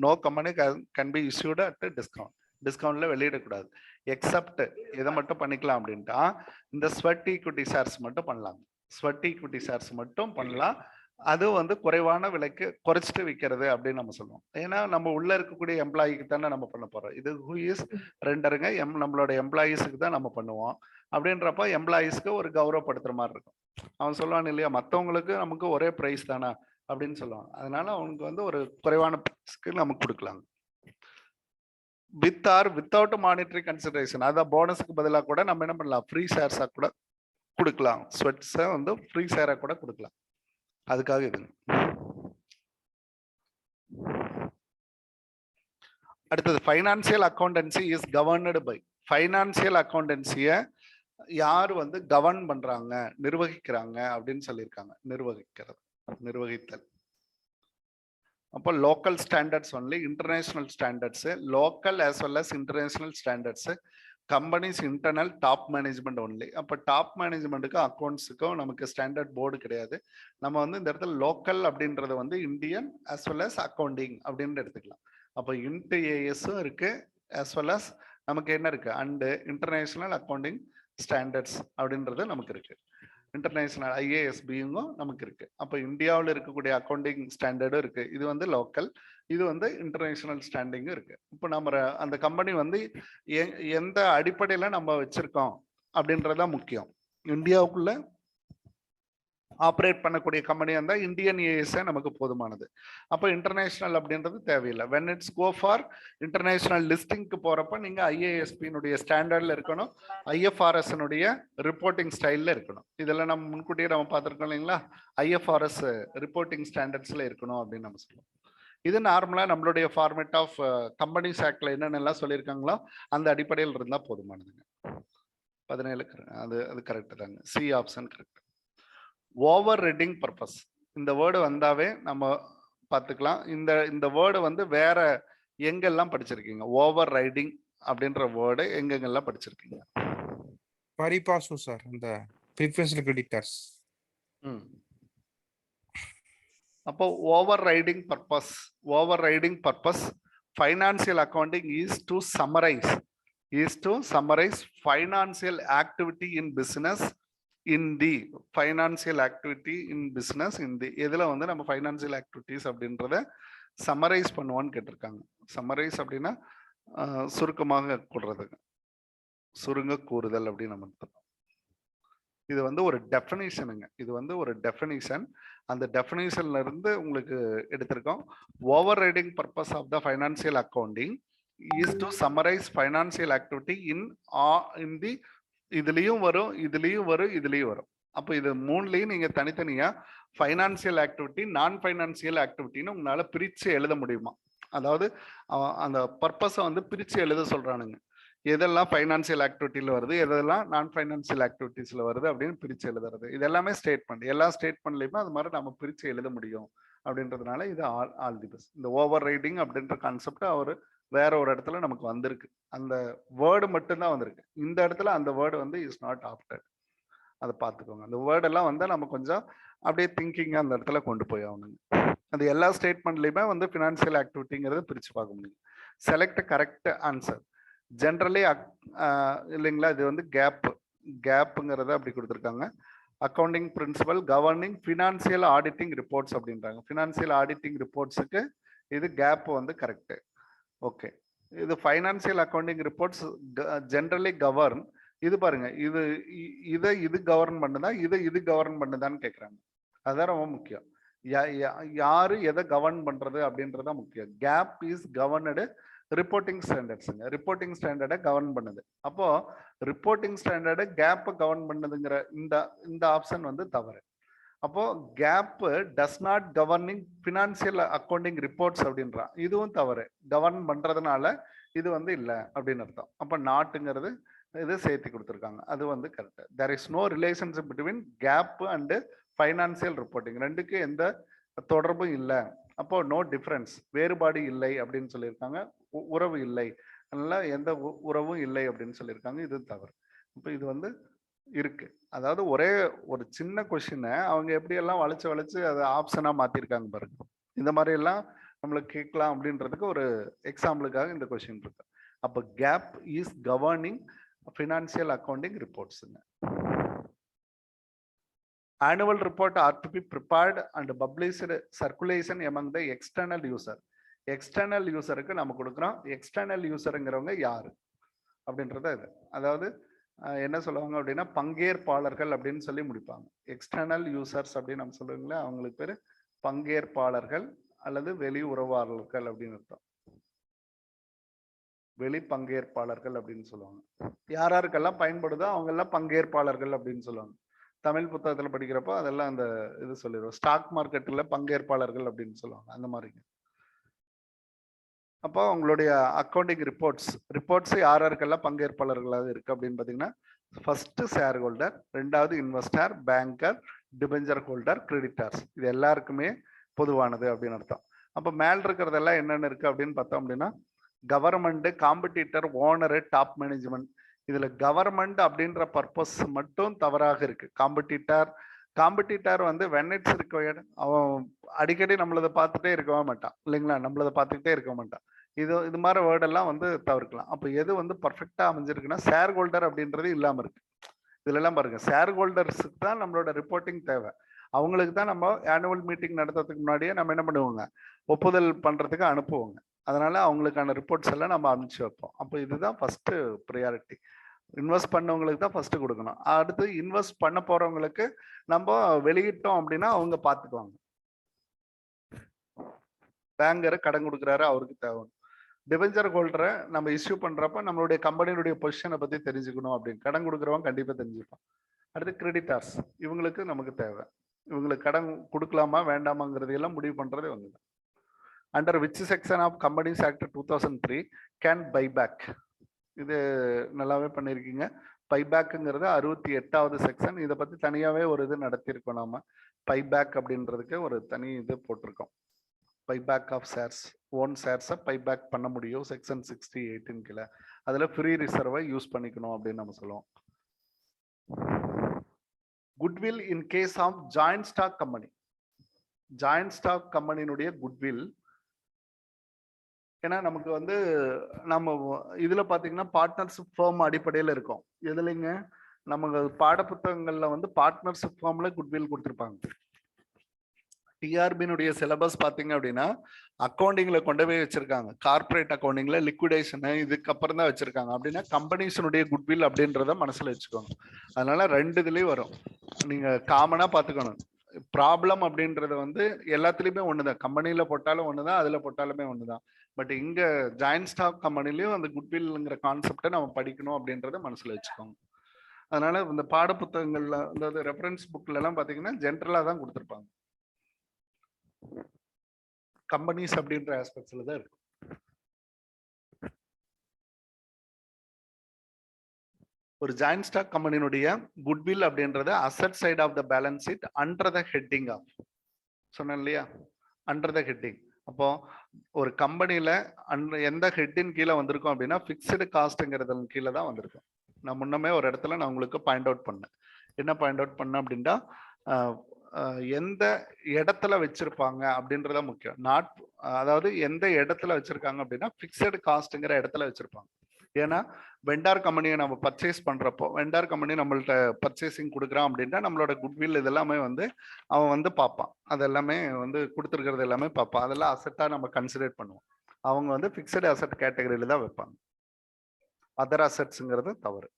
no company can be issued at டிஸ்கவுண்ட்ல வெளியிடக்கூடாது. எக்ஸப்ட் இதை மட்டும் பண்ணிக்கலாம் அப்படின்ட்டா, இந்த ஸ்வெட் ஈக்விட்டி ஷேர்ஸ் மட்டும் பண்ணலாம். ஸ்வெட் ஈக்விட்டி ஷேர்ஸ் மட்டும் பண்ணலாம். அது வந்து குறைவான விலைக்கு குறைச்சிட்டு விற்கிறது அப்படின்னு நம்ம சொல்லுவோம். ஏன்னா நம்ம உள்ள இருக்கக்கூடிய எம்ப்ளாயிக்கு தானே நம்ம பண்ண போறோம். இது ஹூ இஸ் ரெண்டருங்க நம்மளோட எம்ப்ளாயிஸுக்கு தான் நம்ம பண்ணுவோம். அப்படின்றப்ப எம்ப்ளாயிஸ்க்கு ஒரு கௌரவப்படுத்துற மாதிரி இருக்கும். அவன் சொல்லுவான் இல்லையா, மற்றவங்களுக்கு நமக்கு ஒரே பிரைஸ் தானே அப்படின்னு சொல்லுவான். அதனால அவனுக்கு வந்து ஒரு குறைவான பிரைஸ்க்கு நமக்கு கொடுக்கலாம். With or without monetary consideration, அதான் போனஸுக்கு பதிலாக கூட நம்ம என்ன பண்ணலாம், ஃப்ரீ ஷேர்ஸா கூட கொடுக்கலாம். ஸ்வெட்ஸை வந்து ஃப்ரீ ஷேரா கூட கொடுக்கலாம். அதுக்காக இது. அடுத்தது financial accountancy is governed by. Financial அக்கௌண்டன்சியை யார் வந்து கவர்ன் பண்றாங்க, நிர்வகிக்கிறாங்க அப்படின்னு சொல்லியிருக்காங்க. நிர்வகித்தல். அப்போ local standards only, international standards, local as well as international standards, companies internal top management only. அப்போ டாப் மேனேஜ்மெண்ட்டுக்கும் அக்கௌண்ட்ஸுக்கும் நமக்கு ஸ்டாண்டர்ட் போர்டு கிடையாது. நம்ம வந்து இந்த இடத்துல லோக்கல் அப்படின்றது வந்து Indian as well as accounting அப்படின்னு எடுத்துக்கலாம். அப்போ இன்டு ஏஎஸும் இருக்கு, ஆஸ் வெல் அஸ் நமக்கு என்ன இருக்கு, அண்டு இன்டர்நேஷனல் அக்கௌண்டிங் ஸ்டாண்டர்ட்ஸ் அப்படின்றது நமக்கு இருக்கு. இன்டர்நேஷனல் ஐஏஎஸ்பியும் நமக்கு இருக்கு. அப்போ இந்தியாவில் இருக்கக்கூடிய அக்கௌண்டிங் ஸ்டாண்டர்டும் இருக்கு. இது வந்து லோக்கல், இது வந்து இன்டர்நேஷனல் ஸ்டாண்டிங்கும் இருக்கு. இப்போ நம்ம அந்த கம்பெனி வந்து எந்த அடிப்படையில நம்ம வச்சிருக்கோம் அப்படின்றதான் முக்கியம். இந்தியாவுக்குள்ள ஆப்ரேட் பண்ணக்கூடிய கம்பெனியாக இருந்தால் இந்தியன் ஏஎஸ்ஏ நமக்கு போதுமானது. அப்போ இன்டர்நேஷனல் அப்படின்றது தேவையில்லை. When it's go for international லிஸ்டிங்க்கு போகிறப்ப நீங்கள் ஐஏஎஸ்பியினுடைய ஸ்டாண்டர்டில் இருக்கணும், ஐஎஃப்ஆர்எஸ்னுடைய ரிப்போர்ட்டிங் ஸ்டைலில் இருக்கணும். இதெல்லாம் நம்ம முன்கூட்டியே நம்ம பார்த்துருக்கோம் இல்லைங்களா, ஐஎஃப்ஆர்எஸ் ரிப்போர்ட்டிங் ஸ்டாண்டர்ட்ஸில் இருக்கணும் அப்படின்னு நம்ம சொல்லுவோம். இது நார்மலாக நம்மளுடைய ஃபார்மேட் ஆஃப் கம்பெனிஸ் ஆக்டில் என்னென்னலாம் சொல்லியிருக்காங்களோ அந்த அடிப்படையில் இருந்தால் போதுமானதுங்க. 17 அது கரெக்டு தாங்க. C option correct. Over riding purpose, இந்த வேர்டு வந்தாவே நம்ம பார்த்துக்கலாம். இந்த வேர்டு வந்து வேற எங்கெல்லாம் படிச்சிருக்கீங்க? ஓவர் ரைடிங் அப்படின்ற வேர்டு எங்கெங்கெல்லாம் படிச்சிருக்கீங்க? பரிபாசு சார், இந்த ப்ரீஃபரன்ஷியல் கிரெடிட்டர்ஸ். அப்போ overriding purpose financial accounting is to summarise financial activity in business in the financial activity in business in the எதுல வந்து நம்ம ஃபைனான்சியல் ஆக்டிவிட்டிஸ் அப்படின்றத சம்மரைஸ் பண்ணுவோன்னு கேட்டிருக்காங்க. சம்மரைஸ் அப்படின்னா சுருக்கமாக சுருங்க கூறுதல் அப்படின்னு நம்ம. இது வந்து ஒரு டெஃபினிஷனுங்க. இது வந்து ஒரு டெஃபினிஷன். அந்த டெஃபினிஷன்ல இருந்து உங்களுக்கு எடுத்திருக்கோம். Overriding purpose of the financial accounting is to summarise financial activity in the, இதுலயும் வரும். அப்போ இது மூணுலையும் நீங்க தனித்தனியா ஃபைனான்சியல் ஆக்டிவிட்டி, நான் ஃபைனான்சியல் ஆக்டிவிட்டின்னு உங்களால பிரிச்சு எழுத முடியுமா? அதாவது அந்த பர்பஸை வந்து பிரிச்சு எழுத சொல்றானுங்க. எதெல்லாம் ஃபைனான்சியல் ஆக்டிவிட்டியில வருது, எதெல்லாம் நான் ஃபைனான்சியல் ஆக்டிவிட்டிஸ்ல வருது அப்படின்னு பிரிச்சு எழுதுறது. இது எல்லாமே ஸ்டேட்மெண்ட். எல்லா ஸ்டேட்மெண்ட்லயுமே அது மாதிரி நம்ம பிரிச்சு எழுத முடியும் அப்படின்றதுனால இது ஆல் தி பெஸ்ட். இந்த ஓவர் ரைடிங் அப்படின்ற கான்செப்ட் அவர் வேற ஒரு இடத்துல நமக்கு வந்திருக்கு. அந்த வேர்டு மட்டும்தான் வந்திருக்கு. இந்த இடத்துல அந்த வேர்டு வந்து இஸ் நாட் ஆப்டட். அதை பார்த்துக்கோங்க. அந்த வேர்டெல்லாம் வந்து நம்ம கொஞ்சம் அப்படியே திங்கிங் அந்த இடத்துல கொண்டு போய் ஆகணுங்க. அது எல்லா ஸ்டேட்மெண்ட்லையுமே வந்து ஃபினான்சியல் ஆக்டிவிட்டிங்கிறத பிரித்து பார்க்க முடியும். Select correct answer. ஜென்ரலி இல்லைங்களா, இது வந்து கேப்புங்கிறத அப்படி கொடுத்துருக்காங்க. Accounting principle governing financial auditing reports அப்படின்றாங்க. ஃபினான்சியல் ஆடிட்டிங் ரிப்போர்ட்ஸுக்கு இது கேப் வந்து கரெக்டு. ஓகே, இது financial accounting reports generally govern. இது பாருங்க, இது கவர்ன் பண்ணுதா, இது கவர்ன் பண்ணுதான்னு கேட்குறாங்க. அதுதான் ரொம்ப முக்கியம். யாரு எதை கவர்ன் பண்றது அப்படின்றத முக்கியம். கேப் இஸ் கவர்னடு ரிப்போர்ட்டிங் ஸ்டாண்டர்ட்ஸுங்க. ரிப்போர்ட்டிங் ஸ்டாண்டர்டை கவர்ன் பண்ணுது. அப்போ ரிப்போர்ட்டிங் ஸ்டாண்டர்டை கேப்பை கவர்ன் பண்ணுதுங்கிற இந்த ஆப்ஷன் வந்து தவறு. அப்போ GAAP does not governing financial accounting reports அப்படின்றான். இதுவும் தவறு. கவர்ன் பண்றதுனால இது வந்து இல்லை அப்படின்னு அர்த்தம். அப்போ நாட்டுங்கிறது இது சேர்த்து கொடுத்துருக்காங்க. அது வந்து correct. There is no relationship between GAAP and financial reporting. ரெண்டுக்கு எந்த தொடர்பும் இல்லை. அப்போ நோ டிஃபரன்ஸ், வேறுபாடு இல்லை அப்படின்னு சொல்லியிருக்காங்க. உறவு இல்லை, அதனால எந்த உறவும் இல்லை அப்படின்னு சொல்லியிருக்காங்க. இது தவறு. இப்போ இது வந்து இருக்கு. அதாவது ஒரே ஒரு சின்ன கொஸ்டினை அவங்க எப்படியெல்லாம் வளைச்சு அதை ஆப்ஷனாக மாற்றிருக்காங்க பாருங்க. இந்த மாதிரி எல்லாம் நம்மளுக்கு கேட்கலாம் அப்படின்றதுக்கு ஒரு எக்ஸாம்பிளுக்காக இந்த கொஸ்டின் இருக்கு. அப்போ GAAP is governing financial accounting ரிப்போர்ட்ஸுங்க. Annual report are to be prepared and published circulation among the external user. External யூசருக்கு நம்ம கொடுக்குறோம். எக்ஸ்டர்னல் யூசருங்கிறவங்க யாரு அப்படின்றத இது. அதாவது என்ன சொல்லுவாங்க அப்படின்னா பங்கேற்பாளர்கள் அப்படின்னு சொல்லி முடிப்பாங்க. எக்ஸ்டர்னல் யூசர்ஸ் அப்படின்னு நம்ம சொல்லுவீங்களா, அவங்களுக்கு பேர் பங்கேற்பாளர்கள் அல்லது வெளி உறவாளர்கள் அப்படின்னு அர்த்தம். வெளி பங்கேற்பாளர்கள் அப்படின்னு சொல்லுவாங்க. யாராருக்கெல்லாம் பயன்படுதோ அவங்க எல்லாம் பங்கேற்பாளர்கள் அப்படின்னு சொல்லுவாங்க. தமிழ் புத்தகத்துல படிக்கிறப்போ அதெல்லாம் அந்த இது சொல்லிடுவோம். ஸ்டாக் மார்க்கெட்டில் பங்கேற்பாளர்கள் அப்படின்னு சொல்லுவாங்க, அந்த மாதிரிங்க. அப்போ உங்களுடைய அக்கௌண்டிங் ரிப்போர்ட்ஸ் யார் யாருக்கெல்லாம் பங்கேற்பாளர்களாக இருக்கு அப்படின்னு பார்த்தீங்கன்னா, ஃபர்ஸ்ட் ஷேர் ஹோல்டர், ரெண்டாவது investor, banker, debenture holder, creditors. இது எல்லாருக்குமே பொதுவானது அப்படின்னு அர்த்தம். அப்போ மேல் இருக்கிறதெல்லாம் என்னென்ன இருக்கு அப்படின்னு பார்த்தோம் அப்படின்னா, government, competitor, owner, top management. இதுல கவர்மெண்ட் அப்படின்ற பர்பஸ் மட்டும் தவறாக இருக்கு. காம்படிட்டர் வந்து வென் இட்ஸ் ரிக்வயர்டு, அவன் அடிக்கடி நம்மளதை பார்த்துட்டே இருக்கவே மாட்டான் இல்லைங்களா, நம்மளதை பார்த்துக்கிட்டே இருக்க மாட்டான். இது மாதிரி வேர்டெல்லாம் வந்து தவிர்க்கலாம். அப்போ எது வந்து பர்ஃபெக்டா அமைஞ்சிருக்குன்னா, ஷேர் ஹோல்டர் அப்படின்றது இல்லாம இருக்கு. இதுல எல்லாம் பாருங்க, ஷேர் ஹோல்டர்ஸுக்கு தான் நம்மளோட ரிப்போர்ட்டிங் தேவை. அவங்களுக்கு தான் நம்ம ஆனுவல் மீட்டிங் நடத்துறதுக்கு முன்னாடியே நம்ம என்ன பண்ணுவோங்க, ஒப்புதல் பண்றதுக்கு அனுப்புவோங்க. அதனால அவங்களுக்கான ரிப்போர்ட்ஸ் எல்லாம் நம்ம அனுப்பிச்சு வைப்போம். அப்போ இதுதான் ஃபர்ஸ்ட் ப்ரியாரிட்டி. இன்வெஸ்ட் பண்ணவங்களுக்கு தான் ஃபர்ஸ்ட் கொடுக்கணும். அடுத்து இன்வெஸ்ட் பண்ண போறவங்களுக்கு நம்ம வெளியிட்டோம் அப்படின்னா அவங்க பார்த்துக்குவாங்க. பேங்கர் கடன் கொடுக்குறாரு, அவருக்கு தேவை. டிபெஞ்சர் ஹோல்டரை நம்ம இஷ்யூ பண்றப்ப நம்மளுடைய கம்பெனியுடைய பொசிஷனை பத்தி தெரிஞ்சுக்கணும் அப்படின்னு கடன் கொடுக்குறவங்க கண்டிப்பா தெரிஞ்சுப்பான். அடுத்து கிரெடிட்டார்ஸ், இவங்களுக்கு நமக்கு தேவை. இவங்களுக்கு கடன் கொடுக்கலாமா வேண்டாமாங்கிறதையெல்லாம் முடிவு பண்றதே வந்து. Under which section of companies act 2003 can buyback. இது நல்லாவே பண்ணியிருக்கீங்க. பைபேக்குங்கிறது 68வது செக்ஷன். இதை பத்தி தனியாவே ஒரு இது நடத்தியிருக்கோம். நாம பைபேக் அப்படின்றதுக்கு ஒரு தனி இது போட்டிருக்கோம். பைபேக் ஆஃப் ஷேர்ஸ், ஓன் ஷேர்ஸை பைபேக் பண்ண முடியும் செக்ஷன் 68 கீழே. அதுல ஃப்ரீ ரிசர்வை யூஸ் பண்ணிக்கணும் அப்படின்னு நம்ம சொல்லுவோம். Goodwill in case of joint stock company. Joint stock கம்பெனியினுடைய குட்வில், ஏன்னா நமக்கு வந்து நம்ம இதுல பாத்தீங்கன்னா பார்ட்னர்ஷிப் ஃபார்ம் அடிப்படையில் இருக்கும். எதுலைங்க, நமக்கு பாட புத்தகங்கள்ல வந்து பார்ட்னர்ஷிப் ஃபார்ம்ல குட்வில் கொடுத்துருப்பாங்க. டிஆர்பியினுடைய சிலபஸ் பாத்தீங்க அப்படின்னா அக்கௌண்டிங்ல கொண்டு போய் வச்சிருக்காங்க. கார்பரேட் அக்கௌண்டிங்ல லிக்விடேஷன் இதுக்கப்புறம் தான் வச்சிருக்காங்க. அப்படின்னா கம்பெனிஸினுடைய குட்வில் அப்படின்றத மனசுல வச்சுக்கோங்க. அதனால ரெண்டு இதுலயும் வரும், நீங்க காமனா பாத்துக்கணும். ப்ராப்ளம் அப்படின்றது வந்து எல்லாத்துலயுமே ஒண்ணுதான், கம்பெனில போட்டாலும் ஒண்ணுதான், அதுல போட்டாலுமே ஒண்ணுதான். பட் இங்க ஜாயிண்ட் ஸ்டாக் கம்பெனிலயும் அந்த குட்வில்ங்கிற கான்செப்டை நம்ம படிக்கணும் அப்படின்றத மனசுல வச்சுக்கோங்க. அதனால இந்த பாட புத்தகங்கள்ல, அதாவது ரெஃபரன்ஸ் புக்ல எல்லாம் பாத்தீங்கன்னா ஜென்ரலா தான் கொடுத்துருப்பாங்க. கம்பெனிஸ் அப்படின்ற ஆஸ்பெக்ட்ஸ்ல தான் இருக்கும். ஒரு ஜாயிண்ட் ஸ்டாக் கம்பெனியினுடைய குட்வில் அப்படின்றது asset side of the balance sheet under the heading of, சொன்னேன் இல்லையா, அண்டர் த ஹெட்டிங். அப்போ ஒரு கம்பெனியில எந்த ஹெட்டின் கீழே வந்திருக்கும் அப்படின்னா ஃபிக்ஸ்டு காஸ்ட்ங்கிறது கீழே தான் வந்திருக்கும். நான் முன்னமே ஒரு இடத்துல நான் உங்களுக்கு பாயிண்ட் அவுட் பண்ணேன். என்ன பாயிண்ட் அவுட் பண்ணேன் அப்படின்னா, எந்த இடத்துல வச்சிருப்பாங்க அப்படின்றத முக்கியம். அதாவது எந்த இடத்துல வச்சிருக்காங்க அப்படின்னா ஃபிக்ஸடு காஸ்ட்ங்கிற இடத்துல வச்சிருப்பாங்க. ஏன்னா வெண்டார் கம்பெனியை நம்ம பர்ச்சேஸ் பண்றப்போ, வெண்டார் கம்பெனி நம்மள்ட்ட பர்ச்சேசிங் கொடுக்குறான் அப்படின்னா நம்மளோட குட்வில் இதெல்லாமே வந்து அவன் வந்து பார்ப்பான். அதெல்லாமே வந்து கொடுத்துருக்கிறது எல்லாமே பார்ப்பான். அதெல்லாம் அசெட்டா நம்ம கன்சிடர் பண்ணுவோம். அவங்க வந்து ஃபிக்ஸடு அசெட் கேட்டகரியில தான் வைப்பாங்க. அதர் அசெட்ஸுங்கிறது தவறு.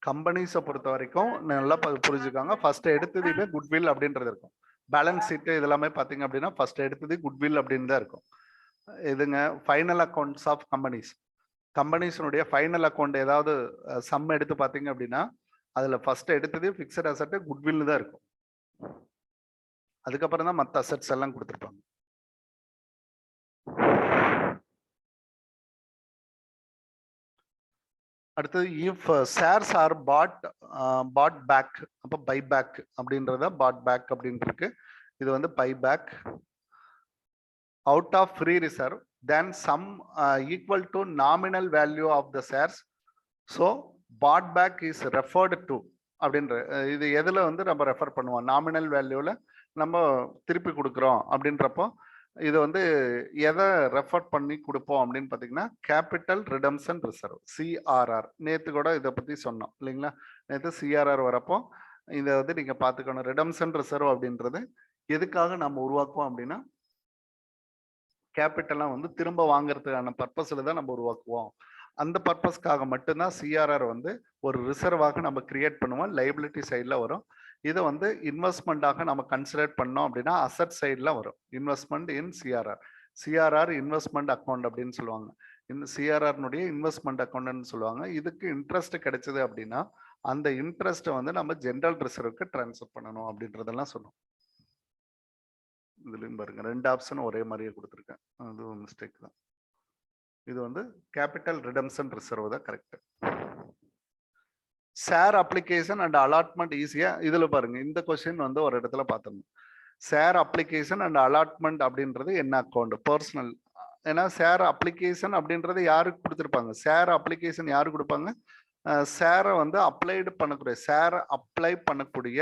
கம்பெனிஸை பொறுத்த வரைக்கும் நல்லா புரிஞ்சுக்காங்க. ஃபர்ஸ்ட் எடுத்ததுமே குட்வில் அப்படின்றது இருக்கும். பேலன்ஸ் ஷீட் இதெல்லாமே பார்த்தீங்க அப்படின்னா ஃபர்ஸ்ட் எடுத்தது குட்வில் அப்படின்னு தான் இருக்கும். இதுங்க ஃபைனல் அக்கௌண்ட்ஸ் ஆஃப் கம்பெனிஸ். கம்பெனிஸினுடைய ஃபைனல் அக்கௌண்ட் ஏதாவது சம் எடுத்து பார்த்தீங்க அப்படின்னா அதுல ஃபர்ஸ்ட் எடுத்தது ஃபிக்ஸட் அசெட் குட்வில் தான் இருக்கும். அதுக்கப்புறம் தான் மற்ற அசெட்ஸ் எல்லாம் கொடுத்துருப்பாங்க. அடுத்தது if shares are bought back, அப்போ பை பேக் அப்படின்றத பாட் பேக் அப்படின்னு இருக்கு. இது வந்து buy back out of free reserve then sum equal to nominal value of the shares, so bought back is referred to அப்படின்ற இது எதுல வந்து நம்ம ரெஃபர் பண்ணுவோம், நாமினல் வேல்யூல நம்ம திருப்பி கொடுக்குறோம் அப்படின்றப்போ இது வந்து எதை ரெஃபர் பண்ணி கொடுப்போம் அப்படின்னு பார்த்தீங்கன்னா கேபிட்டல் ரிடம்ஷன் ரிசர்வ், சிஆர்ஆர். நேற்று கூட இதை பற்றி சொன்னோம் இல்லைங்களா, நேற்று சிஆர்ஆர் வரப்போ இதை வந்து நீங்க பார்த்துக்கணும். ரிடம்ஷன் ரிசர்வ் அப்படின்றது எதுக்காக நம்ம உருவாக்குவோம் அப்படின்னா கேபிட்டலாம் வந்து திரும்ப வாங்குறதுக்கான பர்பஸ்ல தான் நம்ம உருவாக்குவோம். அந்த பர்பஸ்க்காக மட்டும்தான் சிஆர்ஆர் வந்து ஒரு ரிசர்வாக நம்ம கிரியேட் பண்ணுவோம். லைபிலிட்டி சைட்ல வரும். இதை வந்து இன்வெஸ்ட்மெண்ட்டாக நம்ம கன்சிடர் பண்ணோம் அப்படின்னா அசட் சைட்ல வரும். இன்வெஸ்ட்மெண்ட் இன் சிஆர்ஆர், சிஆர்ஆர் இன்வெஸ்ட்மெண்ட் அக்கௌண்ட் அப்படின்னு சொல்லுவாங்க. இந்த சிஆர்ஆர்னுடைய இன்வெஸ்ட்மெண்ட் அக்கௌண்ட்னு சொல்லுவாங்க. இதுக்கு இன்ட்ரெஸ்ட் கிடைச்சது அப்படின்னா அந்த இன்ட்ரெஸ்ட்டை வந்து நம்ம ஜெனரல் ரிசர்வுக்கு ட்ரான்ஸ்ஃபர் பண்ணணும் அப்படின்றதெல்லாம் சொன்னோம். இதுலயும் பாருங்க 2 ஆப்ஷன் ஒரே மாதிரியே கொடுத்துருக்கேன். அது ஒரு மிஸ்டேக் தான். இது வந்து கேபிட்டல் ரிடம்ஷன் ரிசர்வ் தான் correct. Share application and allotment ஈஸியா இதுல பாருங்க, இந்த கொஸ்டின் வந்து ஒரு இடத்துல பார்த்தோம். ஷேர் அப்ளிகேஷன் அண்ட் அலாட்மெண்ட் அப்படின்றது என்ன அக்கௌண்ட் பர்சனல். ஏன்னா ஷேர் அப்ளிகேஷன் அப்படின்றது யாருக்கு கொடுத்துருப்பாங்க, ஷேர் அப்ளிகேஷன் யாரு கொடுப்பாங்க, ஷேரை வந்து அப்ளைடு பண்ணக்கூடிய ஷேர் அப்ளை பண்ணக்கூடிய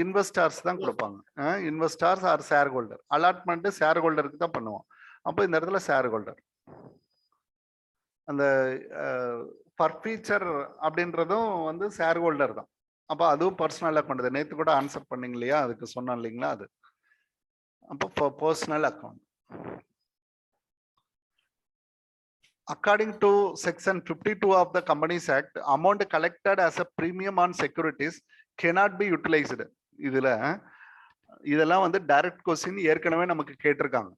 இன்வெஸ்டர்ஸ் தான் கொடுப்பாங்க. Investors are shareholder. Allotment share ஹோல்டருக்கு தான் பண்ணுவோம். அப்போ இந்த இடத்துல ஷேர் ஹோல்டர். அந்த ஃபர்ஃபீச்சர் அப்படின்றதும் வந்து ஷேர் ஹோல்டர் தான். அப்போ அதுவும் பர்சனல் அக்கௌண்ட். நேற்று கூட ஆன்சர் பண்ணீங்க இல்லையா, அதுக்கு சொன்னோம் இல்லைங்களா அது. அப்போ personal account. According to section 52 of the Companies Act, amount collected as a premium on securities cannot be utilized. இதெல்லாம் வந்து டைரக்ட் கொஸ்டின் ஏற்கனவே நமக்கு கேட்டிருக்காங்க.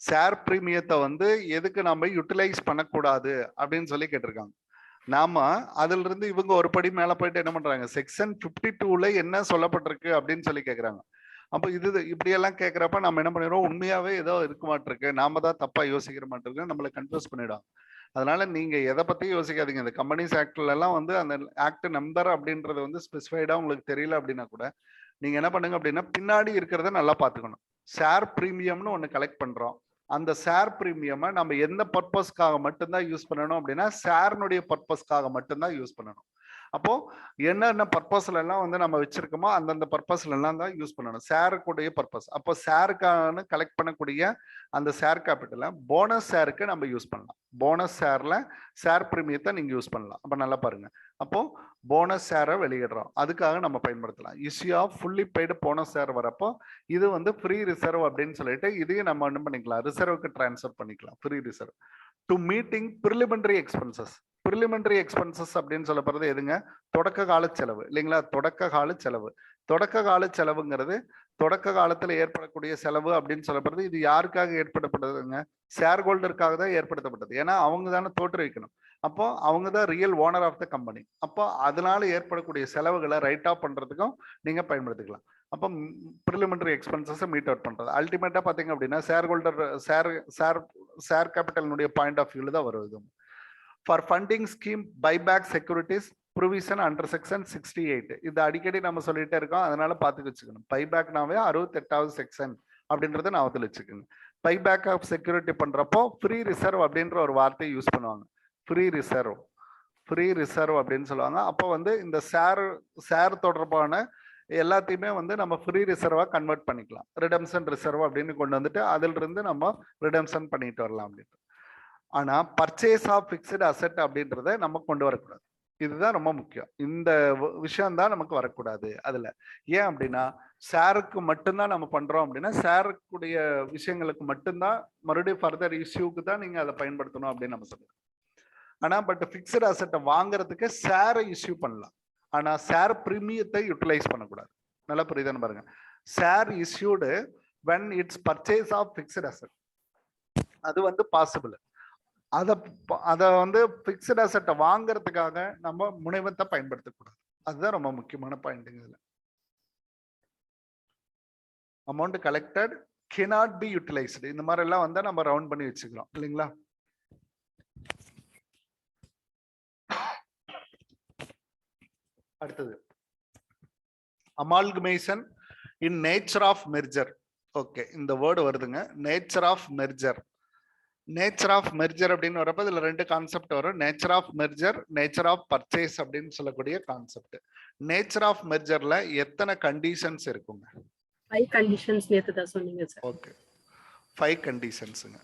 ஷேர் பிரீமியத்தை வந்து எதுக்கு நம்ம யூட்டிலைஸ் பண்ணக்கூடாது அப்படின்னு சொல்லி கேட்டிருக்காங்க. நாம அதுல இருந்து இவங்க ஒரு படி மேல போயிட்டு என்ன பண்றாங்க, செக்ஷன் 52ல என்ன சொல்லப்பட்டிருக்கு அப்படின்னு சொல்லி கேட்கறாங்க. அப்போ இது இப்படியெல்லாம் கேட்கறப்ப நம்ம என்ன பண்ணிடுறோம், உண்மையாவே ஏதோ இருக்க மாட்டிருக்கு, நாம தான் தப்பா யோசிக்கிற மாட்டிருக்கு, நம்மளை கன்ஃபியூஸ் பண்ணிடும். அதனால நீங்க எதை பத்தியும் யோசிக்காதீங்க. இந்த கம்பெனிஸ் ஆக்ட்ல எல்லாம் வந்து அந்த ஆக்ட் நம்பர் அப்படின்றது வந்து ஸ்பெசிஃபைடா உங்களுக்கு தெரியல அப்படின்னா கூட நீங்க என்ன பண்ணுங்க அப்படின்னா பின்னாடி இருக்கிறத நல்லா பாத்துக்கணும். ஷேர் பிரீமியம்னு ஒண்ணு கலெக்ட் பண்றோம். அந்த ஷேர் பிரீமியமை நம்ம எந்த பர்பஸ்க்காக மட்டும்தான் யூஸ் பண்ணணும் அப்படின்னா ஷேர்னுடைய பர்பஸ்க்காக மட்டும்தான் யூஸ் பண்ணணும். அப்போ என்னென்ன பர்பஸ்ல எல்லாம் வந்து நம்ம வச்சிருக்கோமோ அந்தந்த பர்பஸ்ல எல்லாம் தான் யூஸ் பண்ணணும். ஷேருக்குடைய பர்பஸ். அப்போ ஷேருக்கான கலெக்ட் பண்ணக்கூடிய அந்த ஷேர் கேபிட்டலை போனஸ் ஷேருக்கு நம்ம யூஸ் பண்ணலாம். போனஸ் ஷேர்ல ஷேர் பிரீமியத்தை நீங்க யூஸ் பண்ணலாம். அப்ப நல்லா பாருங்க. அப்போ போனஸ் ஷேரை வெளியிடுறோம், அதுக்காக நம்ம பயன்படுத்தலாம். Issue of fully paid bonus share வரப்போ இது வந்து ஃப்ரீ ரிசர்வ் அப்படின்னு சொல்லிட்டு இதையும் நம்ம என்ன பண்ணிக்கலாம், ரிசர்வுக்கு டிரான்ஸ்ஃபர் பண்ணிக்கலாம். Free reserve to meeting preliminary expenses. Preliminary expenses அப்படின்னு சொல்லப்படுறது எதுங்க, தொடக்க கால செலவு இல்லைங்களா. தொடக்க கால செலவு. தொடக்க கால செலவுங்கிறது தொடக்க காலத்துல ஏற்படக்கூடிய செலவு அப்படின்னு சொல்லப்படுறது. இது யாருக்காக ஏற்படுத்தப்படுதுங்க, ஷேர் ஹோல்டருக்காக தான் ஏற்படுத்தப்பட்டது. ஏன்னா அவங்க தானே தோற்றுவிக்கணும். அப்போ அவங்க தான் real owner of the company. அப்போ அதனால ஏற்படக்கூடிய செலவுகளை ரைட் ஆஃப் பண்றதுக்கும் நீங்க பயன்படுத்திக்கலாம். அப்போ ப்ரிலிமினரி எக்ஸ்பென்சஸை மீட் அவுட் பண்றது. அல்டிமேட்டா பாத்தீங்க அப்படின்னா ஷேர் ஹோல்டர் ஷேர் கேபிட்டலினுடைய பாயிண்ட் ஆஃப் வியூல தான் வருது. For funding scheme buyback securities provision under section 68. இது அடிக்கடி நம்ம சொல்லிட்டே இருக்கோம், அதனால பார்த்து வச்சுக்கணும். பைபேக்னாவே 68வது செக்ஷன் அப்படின்றத ஞாபகத்தில் வச்சுக்கோங்க. பைபேக் ஆஃப் செக்யூரிட்டி பண்றப்போ ஃப்ரீ ரிசர்வ் அப்படின்ற ஒரு வார்த்தையை யூஸ் பண்ணுவாங்க. ஃப்ரீ ரிசர்வ் அப்படின்னு சொல்லுவாங்க. அப்போ வந்து இந்த ஷேர் தொடர்பான எல்லாத்தையுமே வந்து நம்ம ஃப்ரீ ரிசர்வா கன்வெர்ட் பண்ணிக்கலாம். ரிடம்ஷன் ரிசர்வ் அப்படின்னு கொண்டு வந்துட்டு அதில் இருந்து நம்ம ரிடம்ஷன் பண்ணிட்டு வரலாம் அப்படின்ட்டு. ஆனா பர்ச்சேஸ் ஆஃப் பிக்ஸ்டு அசெட் அப்படின்றத நம்ம கொண்டு வரக்கூடாது. இதுதான் ரொம்ப முக்கியம். இந்த விஷயம் தான் நமக்கு வரக்கூடாது அதுல. ஏன் அப்படின்னா ஷேருக்கு மட்டும்தான் நம்ம பண்றோம் அப்படின்னா ஷேருக்குடைய விஷயங்களுக்கு மட்டும்தான் மறுபடியும் ஃபர்தர் இஷ்யூக்கு தான் நீங்க அதை பயன்படுத்தணும் அப்படின்னு நம்ம சொல்லுவோம். ஆனா பட் பிக்ஸ்டு அசெட்டை வாங்குறதுக்கு ஷேரை இஷ்யூ பண்ணலாம். ஆனா ஷேர் பிரீமியத்தை யூட்டிலைஸ் பண்ணக்கூடாது. நல்லா புரியுதான்னு பாருங்க. Share issued when it's purchase of fixed asset, அது வந்து பாசிபிள். அதை வந்து பிக்ஸ்ட் அசெட்டை வாங்குறதுக்காக நம்ம முனைவத்தை பயன்படுத்தக்கூடாது. அதுதான் ரொம்ப முக்கியமான பாயிண்ட். இதுல amount collected cannot be utilized. இந்த மாதிரி எல்லாம் வந்து நம்ம ரவுண்ட் பண்ணி வச்சுக்கிறோம் இல்லைங்களா. அடுத்தது amalgamation in nature of merger. Okay, இந்த வேர்டு வருதுங்க, nature of merger. Nature of merger அப்படின்னு வரப்ப இதுல 2 கான்செப்ட் வரும். Nature of merger, nature of purchase அப்படின்னு சொல்லக்கூடிய கான்செப்ட். நேச்சர் ஆஃப் மெர்ஜர்ல எத்தனை கண்டிஷன்ஸ் இருக்குங்க? 5 கண்டிஷன்ஸ் நேத்து தான் சொன்னீங்க சார். ஓகே, 5 கண்டிஷன்ஸ்ங்க.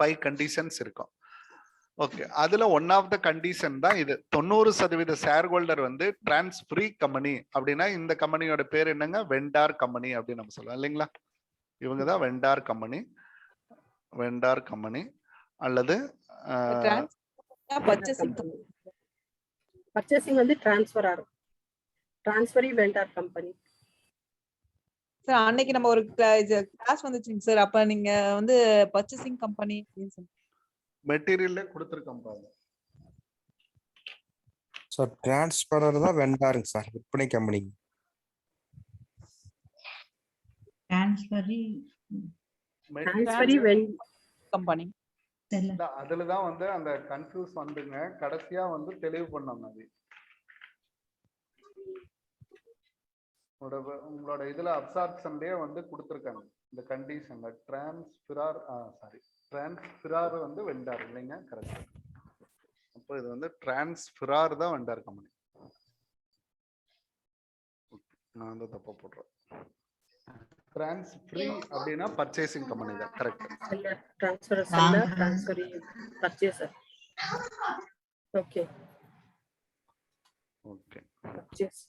5 கண்டிஷன்ஸ் இருக்கும். ஓகே, அதுல ஒன் ஆஃப் த கண்டிஷன் தான் இது. 90% ஷேர் ஹோல்டர் வந்து டிரான்ஸ் ஃப்ரீ கம்பெனி அப்படின்னா இந்த கம்பெனியோட பேர் என்னங்க, வெண்டார் கம்பெனி அப்படின்னு நம்ம சொல்லலாம் இல்லைங்களா. இவங்க தான் வெண்டார் கம்பெனி அல்லது பர்ச்சேசிங் வந்து டிரான்ஸ்ஃபர் ஆகும். டிரான்ஸ்ஃபரி வெண்டார் கம்பெனி. சார் அன்னைக்கு நம்ம ஒரு கிளாஸ் வந்துச்சுங்க சார். அப்ப நீங்க வந்து பர்ச்சேசிங் கம்பெனி மெட்டீரியல்ல கொடுத்துருக்கோம் பாருங்க சார் டிரான்ஸ்பரர் தான் வெண்டாருங்க சார், விற்பனை கம்பெனி. கம்பெனி அதுலதான் வந்து அந்த கன்ஃபியூஸ் வந்துங்க. கடைசியா வந்து தெளிவு பண்ணோம். அது உங்களோட இதுல அப்சார்ப்ஷன்லயே வந்து கொடுத்துருக்காங்க இந்த கண்டிஷன்ல. டிரான்ஸ்பிரார் வந்து வெண்டார் இல்லைங்க, கரெக்ட். அப்போ இது வந்து டிரான்ஸ்பிரார் தான் வெண்டார் கம்பெனி. நான் வந்து தப்பா போடுறேன். டிரான்ஸ்ஃப்ரீ அப்படின்னா பர்ச்சேசிங் கம்பெனி தான், correct. Transfer seller, transfer purchaser. Okay okay. Purchase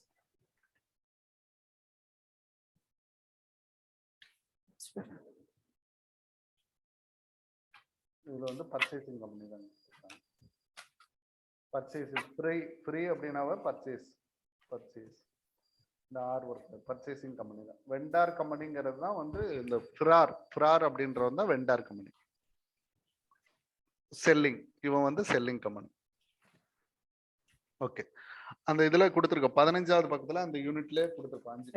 இதுல வந்து பர்ச்சேசிங் கம்பெனி தான். பர்ச்சேஸ் ஃப்ரீ அப்படின்னாவே பர்ச்சேஸ் இந்த ஆர் ஒர்க் பர்ச்சேசிங் கம்பெனி தான். வெண்டார் கம்பெனிங்கிறது தான் வந்து இந்த ஃபிரார் அப்படின்றது தான் வெண்டார் கம்பெனி. செல்லிங், இவன் வந்து செல்லிங் கம்பெனி. ஓகே, அந்த இதுல கொடுத்துருக்கோம் 15வது பக்கத்துல அந்த யூனிட்ல கொடுத்துருக்கோம் 5.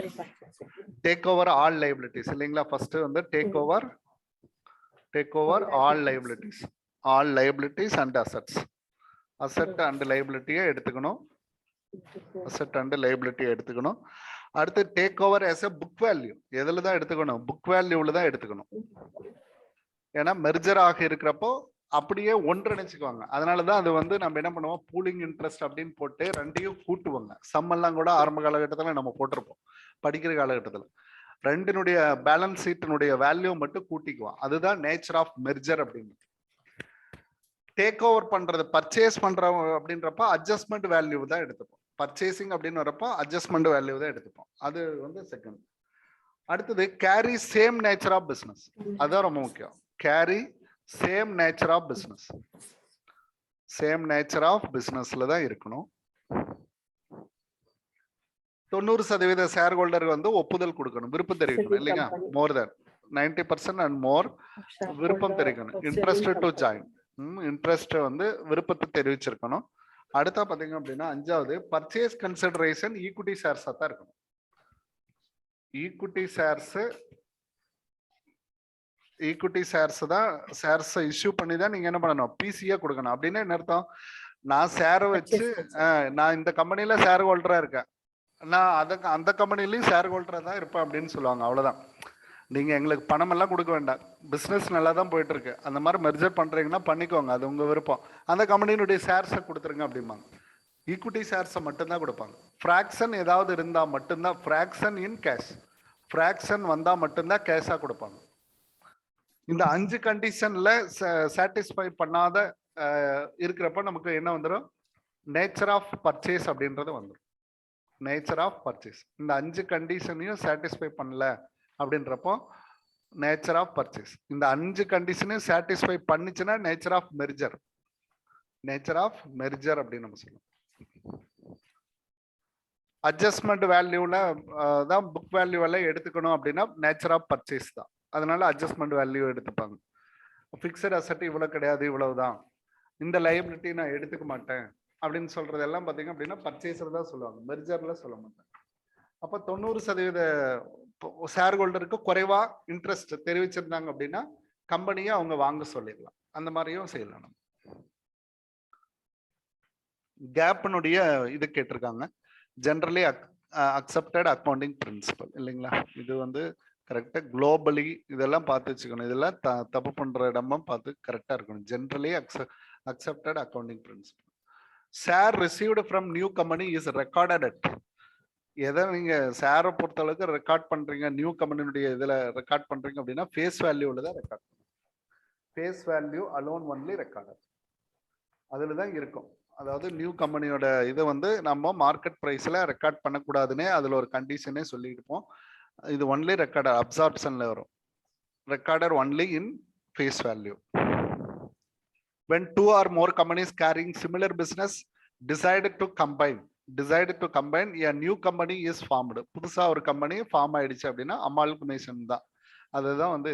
டேக் ஓவர் ஆல் லைபிலிட்டிஸ் இல்லைங்களா. ஃபர்ஸ்ட் வந்து take over all liabilities and assets. Asset and லைபிலிட்டியை எடுத்துக்கணும். அடுத்து take over as a book value. எதுல தான் எடுத்துக்கணும்? புக் வேல்யூல தான் எடுத்துக்கணும். ஏன்னா மெர்ஜர் ஆக இருக்கிறப்போ அப்படியே ஒன்றிணைச்சுக்குவாங்க. அதனாலதான் அது வந்து நம்ம என்ன பண்ணுவோம், பூலிங் இன்ட்ரெஸ்ட் அப்படின்னு போட்டு ரெண்டையும் கூட்டுவாங்க. சம் எல்லாம் கூட ஆரம்ப காலகட்டத்துல நம்ம போட்டிருப்போம் படிக்கிற காலகட்டத்துல. ரெண்டினுடைய பேலன்ஸ் ஷீட்டினுடைய வேல்யூ மட்டும் கூட்டிக்குவோம். அதுதான் நேச்சர் ஆஃப் மெர்ஜர் அப்படின்னு. டேக் ஓவர் பண்றது, பர்ச்சேஸ் பண்றோம் அப்படின்றப்ப அட்ஜஸ்ட்மெண்ட் வேல்யூ தான் எடுத்துப்போம். பர்ச்சேசிங் அப்படின்னு வரப்போ அட்ஜஸ்ட்மெண்ட் வேல்யூ தான் எடுத்துப்போம். அது வந்து செகண்ட். அடுத்தது carry same nature of business. அதுதான் ரொம்ப முக்கியம். Carry same nature of business. Same nature of பிசினஸ்ல தான் இருக்கணும். 90% ஷேர் ஹோல்டருக்கு வந்து ஒப்புதல் கொடுக்கணும், விருப்பம் தெரிவிக்கணும் இல்லைங்க. மோர் தென் 90% அண்ட் மோர் விருப்பம் தெரிவிக்கணும். இன்ட்ரெஸ்ட் டு ஜாயின், இன்ட்ரெஸ்ட் வந்து விருப்பத்தை தெரிவிச்சிருக்கணும். அடுத்தா பாத்தீங்க அப்படின்னா 5வது பர்ச்சேஸ் கன்சிடரேஷன் ஈக்விட்டி ஷேர்ஸா தான் இருக்கணும். ஈக்விட்டி ஷேர்ஸ் தான் ஷேர்ஸ் இஷ்யூ பண்ணி தான் நீங்க என்ன பண்ணணும், பிசியா கொடுக்கணும். அப்படின்னு என்ன அர்த்தம்? நான் ஷேரை வச்சு நான் இந்த கம்பெனில ஷேர் ஹோல்டரா இருக்கேன், நான் அந்த கம்பெனிலையும் ஷேர் ஹோல்டரா தான் இருப்பேன் அப்படின்னு சொல்லுவாங்க. அவ்வளவுதான். நீங்க எங்களுக்கு பணம் எல்லாம் கொடுக்க வேண்டாம், பிசினஸ் நல்லா தான் போயிட்டு இருக்கு, அந்த மாதிரி மெர்ஜர் பண்றீங்கன்னா பண்ணிக்கோங்க, அது உங்க விருப்பம், அந்த கம்பெனியினுடைய ஷேர்ஸை கொடுத்துருங்க அப்படிம்பாங்க. ஈக்விட்டி ஷேர்ஸை மட்டும்தான் கொடுப்பாங்க. ஃப்ராக்ஷன் ஏதாவது இருந்தா மட்டும்தான், ஃப்ராக்ஷன் இன் கேஷ், ஃப்ராக்ஷன் வந்தா மட்டும்தான் கேஷா கொடுப்பாங்க. இந்த 5 கண்டிஷன்ல சாட்டிஸ்ஃபை பண்ணாத இருக்கிறப்ப நமக்கு என்ன வந்துடும், நேச்சர் ஆஃப் பர்ச்சேஸ் அப்படின்றது வந்துடும். நேச்சர் ஆஃப் பர்ச்சேஸ் இந்த 5 கண்டிஷனையும் சாட்டிஸ்ஃபை பண்ணல அப்படின்றப்போ நேச்சர் ஆஃப் பர்ச்சேஸ். இந்த 5 கண்டிஷனையும் சாட்டிஸ்ஃபை பண்ணிச்சுன்னா nature of merger. Nature of merger அப்படின்னு நம்ம சொல்லுவோம். அட்ஜஸ்ட்மெண்ட் வேல்யூல தான் புக் வேல்யூ எல்லாம் எடுத்துக்கணும் அப்படின்னா நேச்சர் ஆஃப் பர்ச்சேஸ் தான். அதனால அட்ஜஸ்ட்மெண்ட் வேல்யூ எடுத்துப்பாங்க. பிக்சட் அசெட் இவ்வளவு கிடையாது, இவ்வளவுதான், இந்த லைபிலிட்டி நான் எடுத்துக்க மாட்டேன் அப்படின்னு சொல்றது எல்லாம் பாத்தீங்க அப்படின்னா பர்ச்சேசர் தான் சொல்லுவாங்க, மெர்ஜர்ல சொல்ல மாட்டாங்க. அப்ப 90% ஷேர் ஹோல்டருக்கு குறைவா இன்ட்ரெஸ்ட் தெரிவிச்சிருந்தாங்க அப்படின்னா கம்பெனியை அவங்க வாங்க சொல்லிடலாம். அந்த மாதிரியும் செய்யலாம். நம்ம கேப்னுடைய இது கேட்டிருக்காங்க, ஜெனரலி அக்செப்டட் அக்கௌண்டிங் பிரின்சிபல் இல்லைங்களா. இது வந்து கரெக்டா குளோபலி இதெல்லாம் பார்த்து வச்சுக்கணும். இதெல்லாம் தப்பு பண்ற இடமும் பார்த்து கரெக்டா இருக்கணும். Generally accepted accounting principle. Share received from new company is recorded at. எதை நீங்க ஷேரை பொறுத்த அளவுக்கு ரெக்கார்ட் பண்றீங்க, நியூ கம்பெனியுடைய இதுல ரெக்கார்ட் பண்றீங்க அப்படின்னா ஃபேஸ் வேல்யூல தான் ரெக்கார்ட் பண்ணுங்க. Face value alone only recorded, அதுல தான் இருக்கும். அதாவது நியூ கம்பெனியோட இதை வந்து நம்ம மார்க்கெட் பிரைஸ்ல ரெக்கார்ட் பண்ணக்கூடாதுன்னே அதுல ஒரு கண்டிஷனே சொல்லியிருப்போம். இது ஒன்லி ரெக்கார்டர் அப்சார்ப்ஷன்ல வரும். Recorded only in face value. When 2 or more companies carrying similar business decided to combine, decide to combine a new company is formed. புதுசா ஒரு கம்பெனி ஃபார்ம் ஆயிடுச்சு அப்படின்னா அமால்கமேஷன் தான். அதுதான் வந்து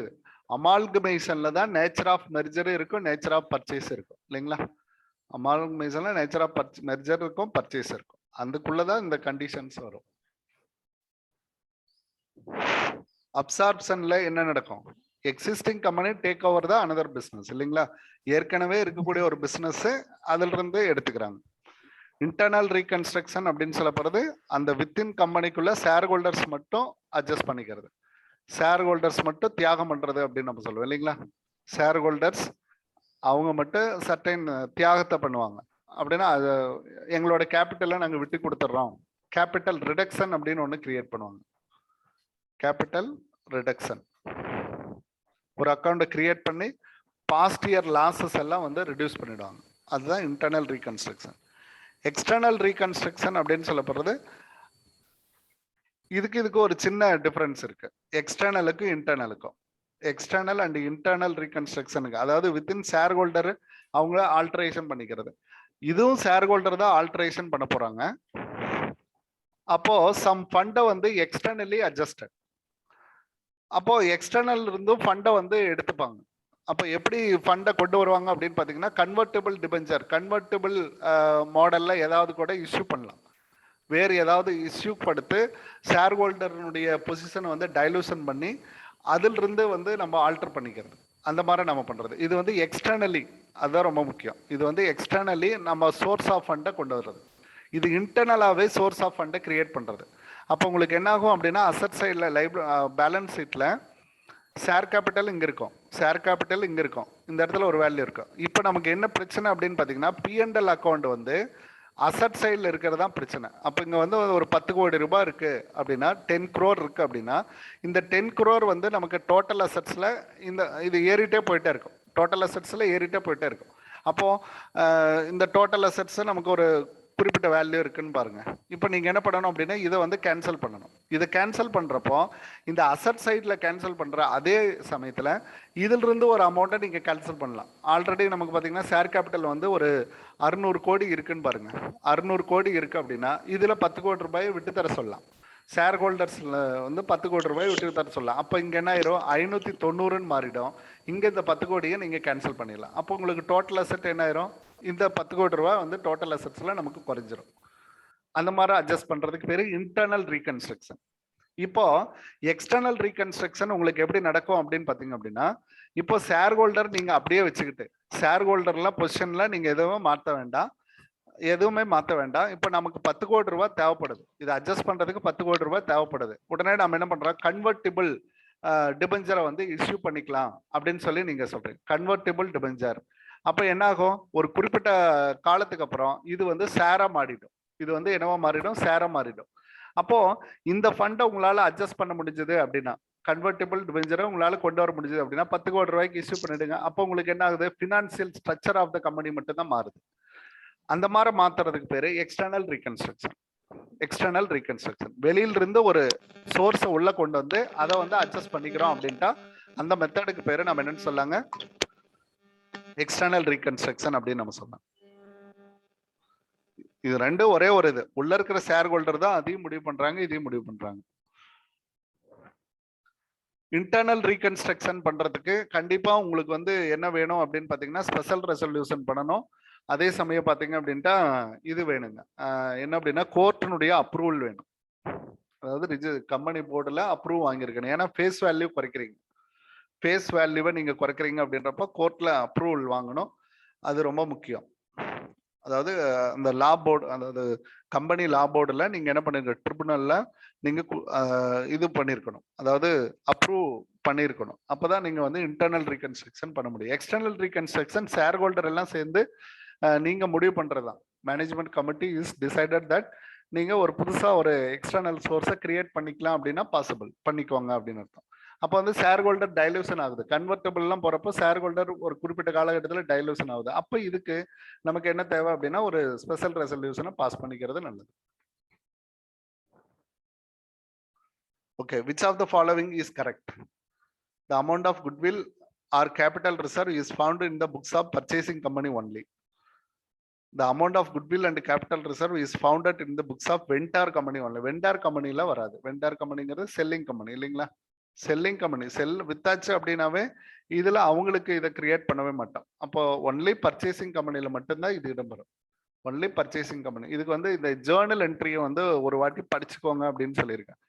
அமால்கமேஷன்ல தான் நேச்சர் ஆஃப் மெர்ஜர் இருக்கும், நேச்சர் ஆஃப் பர்ச்சேஸ் இருக்கும் இல்லைங்களா? அமால்கமேஷன்ல நேச்சர் ஆஃப் மெர்ஜர் இருக்கும், பர்ச்சேஸ் இருக்கும். அதுக்குள்ளதான் இந்த கண்டிஷன்ஸ் வரும். அப்சார்ப்ஷன்ல என்ன நடக்கும்? எக்ஸிஸ்டிங் கம்பெனி டேக் ஓவர் தான் அனதர் பிசினஸ் இல்லைங்களா? ஏற்கனவே இருக்கக்கூடிய ஒரு பிசினஸ் அதுல இருந்து எடுத்துக்கிறாங்க. இன்டர்னல் ரீகன்ஸ்ட்ரக்ஷன் அப்படின்னு சொல்லப்படுறது அந்த வித்தின் கம்பெனிக்குள்ள ஷேர் ஹோல்டர்ஸ் மட்டும் அட்ஜஸ்ட் பண்ணிக்கிறது, ஷேர் ஹோல்டர்ஸ் மட்டும் தியாகம் பண்றது அப்படின்னு நம்ம சொல்லுவோம் இல்லைங்களா? ஷேர் ஹோல்டர்ஸ் அவங்க மட்டும் சர்டைன் தியாகத்தை பண்ணுவாங்க. அப்படின்னா அது எங்களோட கேபிட்டலை நாங்கள் விட்டு கொடுத்துட்றோம், கேபிட்டல் ரிடக்ஷன் அப்படின்னு ஒன்று கிரியேட் பண்ணுவாங்க. கேபிட்டல் ரிடக்ஷன் ஒரு அக்கௌண்ட்டை கிரியேட் பண்ணி பாஸ்ட் இயர் லாஸஸ் எல்லாம் வந்து ரிடியூஸ் பண்ணிடுவாங்க. அதுதான் இன்டர்னல் ரீகன்ஸ்ட்ரக்ஷன். எக்ஸ்டர்னல் ரீகன்ஸ்ட்ரக்ஷன் அப்படின்னு சொல்லப்படுறது இதுக்கு ஒரு சின்ன டிஃபரன்ஸ் இருக்கு எக்ஸ்டர்னலுக்கும் இன்டர்னலுக்கும். எக்ஸ்டர்னல் அண்ட் இன்டர்னல் ரீகன்ஸ்ட்ரக்ஷனுக்கு அதாவது வித்தின் ஷேர் ஹோல்டர் அவங்க ஆல்டரேஷன் பண்ணிக்கிறது. இதுவும் ஷேர் ஹோல்டர் தான் ஆல்டரேஷன் பண்ண போறாங்க. அப்போ சம் ஃபண்டை வந்து எக்ஸ்டர்னலி அட்ஜஸ்டட். அப்போ எக்ஸ்டர்னல் இருந்தும் ஃபண்டை வந்து எடுத்துப்பாங்க. அப்போ எப்படி ஃபண்டை கொண்டு வருவாங்க அப்படின்னு பார்த்தீங்கன்னா கன்வெர்ட்டிபிள் டிபெஞ்சர், கன்வெர்ட்டிபிள் மாடல்ல ஏதாவது கூட இஷ்யூ பண்ணலாம். வேறு ஏதாவது இஷ்யூ படுத்து ஷேர் ஹோல்டருடைய பொசிஷனை வந்து டைலூஷன் பண்ணி அதிலிருந்து வந்து நம்ம ஆல்டர் பண்ணிக்கிறது. அந்த மாதிரி நம்ம பண்றது. இது வந்து எக்ஸ்டர்னலி, அதுதான் ரொம்ப முக்கியம். இது வந்து எக்ஸ்டர்னலி நம்ம சோர்ஸ் ஆஃப் ஃபண்டை கொண்டு வர்றது. இது இன்டர்னலாகவே சோர்ஸ் ஆஃப் ஃபண்டை கிரியேட் பண்றது. அப்போ உங்களுக்கு என்ன ஆகும் அப்படின்னா அசட் சைடில் பேலன்ஸ் ஷீட்டில் ஷேர் கேபிட்டல் இங்கே இருக்கும், ஷேர் கேபிட்டல் இங்கே இருக்கும், இந்த இடத்துல ஒரு வேல்யூ இருக்கும். இப்போ நமக்கு என்ன பிரச்சனை அப்படின்னு பார்த்தீங்கன்னா P&L அக்கௌண்ட் வந்து அசட் சைடில் இருக்கிறது தான் பிரச்சனை. அப்போ இங்கே வந்து ஒரு 10 கோடி ரூபாய் இருக்கு அப்படின்னா 10 crore இருக்கு அப்படின்னா இந்த 10 crore வந்து நமக்கு டோட்டல் அசட்ஸில் இது ஏறிட்டே போயிட்டே இருக்கும், டோட்டல் அசட்ஸில் ஏறிட்டே போயிட்டே இருக்கும். அப்போ இந்த டோட்டல் அசட்ஸ் நமக்கு ஒரு குறிப்பிட்ட வேல்யூ இருக்குன்னு பாருங்க. இப்போ நீங்க என்ன பண்ணணும் அப்படின்னா இதை வந்து கேன்சல் பண்ணணும். இதை கேன்சல் பண்றப்போ இந்த அசட் சைட்ல கேன்சல் பண்ற அதே சமயத்துல இதுல இருந்து ஒரு அமௌண்ட்டை நீங்க கேன்சல் பண்ணலாம். ஆல்ரெடி நமக்கு பாத்தீங்கன்னா ஷேர் கேபிட்டல் வந்து ஒரு 600 கோடி இருக்குன்னு பாருங்க. 600 கோடி இருக்கு அப்படின்னா இதுல 10 கோடி ரூபாயை விட்டு தர சொல்லலாம். ஷேர் ஹோல்டர்ஸ்ல வந்து 10 கோடி ரூபாய் விட்டு தர சொல்லலாம். அப்போ இங்க என்ன ஆயிரும் 590ன்னு மாறிடும். இங்க இந்த 10 கோடியை நீங்க கேன்சல் பண்ணிடலாம். அப்போ உங்களுக்கு டோட்டல் அசெட் என்ன ஆயிரும், இந்த 10 கோடி ரூபாய் வந்து டோட்டல் அசெட்ஸ்ல நமக்கு குறைஞ்சிரும். அந்த மாதிரி அட்ஜஸ்ட் பண்றதுக்கு பேரு இன்டர்னல் ரீகன்ஸ்ட்ரக்ஷன். இப்போ எக்ஸ்டர்னல் ரீகன்ஸ்ட்ரக்ஷன் உங்களுக்கு எப்படி நடக்கும் அப்படின்னு பாத்தீங்க அப்படின்னா இப்போ ஷேர் ஹோல்டர் நீங்க அப்படியே வச்சுக்கிட்டு ஷேர் ஹோல்டர்ல பொசிஷன்ல நீங்க எதுவுமே மாற்ற வேண்டாம். இப்போ நமக்கு 10 கோடி ரூபாய் தேவைப்படுது, இதை அட்ஜஸ்ட் பண்றதுக்கு 10 கோடி ரூபாய் தேவைப்படுது. உடனே நம்ம என்ன பண்றோம், கன்வெர்ட்டிபிள் டிபெஞ்சரை வந்து இஷ்யூ பண்ணிக்கலாம் அப்படின்னு சொல்லி நீங்க சொல்றீங்க, கன்வெர்ட்டிபிள் டிபெஞ்சர். அப்ப என்ன ஆகும், ஒரு குறிப்பிட்ட காலத்துக்கு அப்புறம் இது வந்து ஷேரா மாறிடும், இது வந்து என்னவா மாறிடும், ஷேரா மாறிடும். அப்போ இந்த ஃபண்டை உங்களால அட்ஜஸ்ட் பண்ண முடிஞ்சது அப்படின்னா, கன்வெர்ட்டிபிள் டிபெஞ்சரை உங்களால கொண்டு வர முடிஞ்சது அப்படின்னா 10 கோடி ரூபாய்க்கு இஷ்யூ பண்ணிடுங்க. அப்போ உங்களுக்கு என்ன ஆகுது, financial structure of the company மட்டும் தான் மாறுது. அந்த மாதிரி மாத்துறதுக்கு பேரு எக்ஸ்டர்னல் ரீகன்ஸ்ட்ரக்ஷன். எக்ஸ்டர்னல் ரீகன்ஸ்ட்ரக்ஷன் வெளியில இருந்து ஒரு சோர்ஸை உள்ள கொண்டு வந்து அதை வந்து அட்ஜஸ்ட் பண்ணிக்கிறோம் அப்படின்ட்டா அந்த மெத்தடுக்கு பேரு நம்ம என்னன்னு சொல்லாங்க, எக்ஸ்டர்னல் ரீகன்ஸ்ட்ரக்ஷன் அப்படின்னு நம்ம சொன்னோம். இது ரெண்டும் ஒரே ஒரு இது, உள்ள இருக்கிற ஷேர் ஹோல்டர் தான் அதையும் முடிவு பண்றாங்க, இதையும் முடிவு பண்றாங்க. இன்டர்னல் ரீகன்ஸ்ட்ரக்ஷன் பண்றதுக்கு கண்டிப்பா உங்களுக்கு வந்து என்ன வேணும் அப்படின்னு பாத்தீங்கன்னா ஸ்பெஷல் ரெசல்யூஷன் பண்ணணும். அதே சமயம் பாத்தீங்க அப்படின்ட்டா இது வேணுங்க, என்ன அப்படின்னா கோர்ட்டினுடைய அப்ரூவல் வேணும். அதாவது கம்பெனி போர்டுல அப்ரூவ் வாங்கியிருக்கணும். ஏன்னா ஃபேஸ் வேல்யூ குறைக்கிறீங்க, ஃபேஸ் வேல்யூவை நீங்க குறைக்கிறீங்க அப்படின்றப்ப கோர்ட்ல அப்ரூவல் வாங்கணும். அது ரொம்ப முக்கியம். அதாவது அந்த லா போர்டு, அதாவது கம்பெனி லா போர்டுல நீங்க என்ன பண்ணிருக்க, ட்ரிபுனல்ல நீங்க இது பண்ணிருக்கணும், அதாவது அப்ரூவ் பண்ணிருக்கணும். அப்பதான் நீங்க வந்து இன்டர்னல் ரீகன்ஸ்ட்ரக்ஷன் பண்ண முடியும். எக்ஸ்டர்னல் ரீகன்ஸ்ட்ரக்ஷன் ஷேர் ஹோல்டர் எல்லாம் சேர்ந்து நீங்க முடிவு பண்றதுதான். Management committee is decided that நீங்க ஒரு புதுசா ஒரு எக்ஸ்டர்னல் சோர்ஸை கிரியேட் பண்ணிக்கலாம் அப்படின்னா பாசிபிள் பண்ணிக்குவாங்க அப்படின்னு அர்த்தம். அப்போ வந்து ஷேர் ஹோல்டர் டைலூஷன் ஆகுது. கன்வெர்ட்டபிள் எல்லாம் போறப்போ ஷேர் ஹோல்டர் ஒரு குறிப்பிட்ட காலகட்டத்தில் டைலூஷன் ஆகுது. அப்போ இதுக்கு நமக்கு என்ன தேவை அப்படின்னா ஒரு ஸ்பெஷல் ரெசல்யூஷனை பாஸ் பண்ணிக்கிறது நல்லது. Okay, which of the following is correct? The amount of goodwill or capital reserve is found in the books of purchasing company only. the amount of goodwill and capital reserve is founded in the books of vendor company only. vendor companyல வராது. vendor companyங்கிறது செல்லிங் கம்பெனி இல்லைங்களா? செல்லிங் கம்பெனி செல் வித்தாச்சு அப்படின்னாவே இதுல அவங்களுக்கு இதை கிரியேட் பண்ணவே மாட்டோம். அப்போ ஒன்லி பர்ச்சேசிங் கம்பெனில மட்டும்தான் இது இடம்பெறும். Only purchasing company. இதுக்கு வந்து இந்த ஜேர்னல் என்ட்ரியை வந்து ஒரு வாட்டி படிச்சுக்கோங்க அப்படின்னு சொல்லியிருக்கேன்.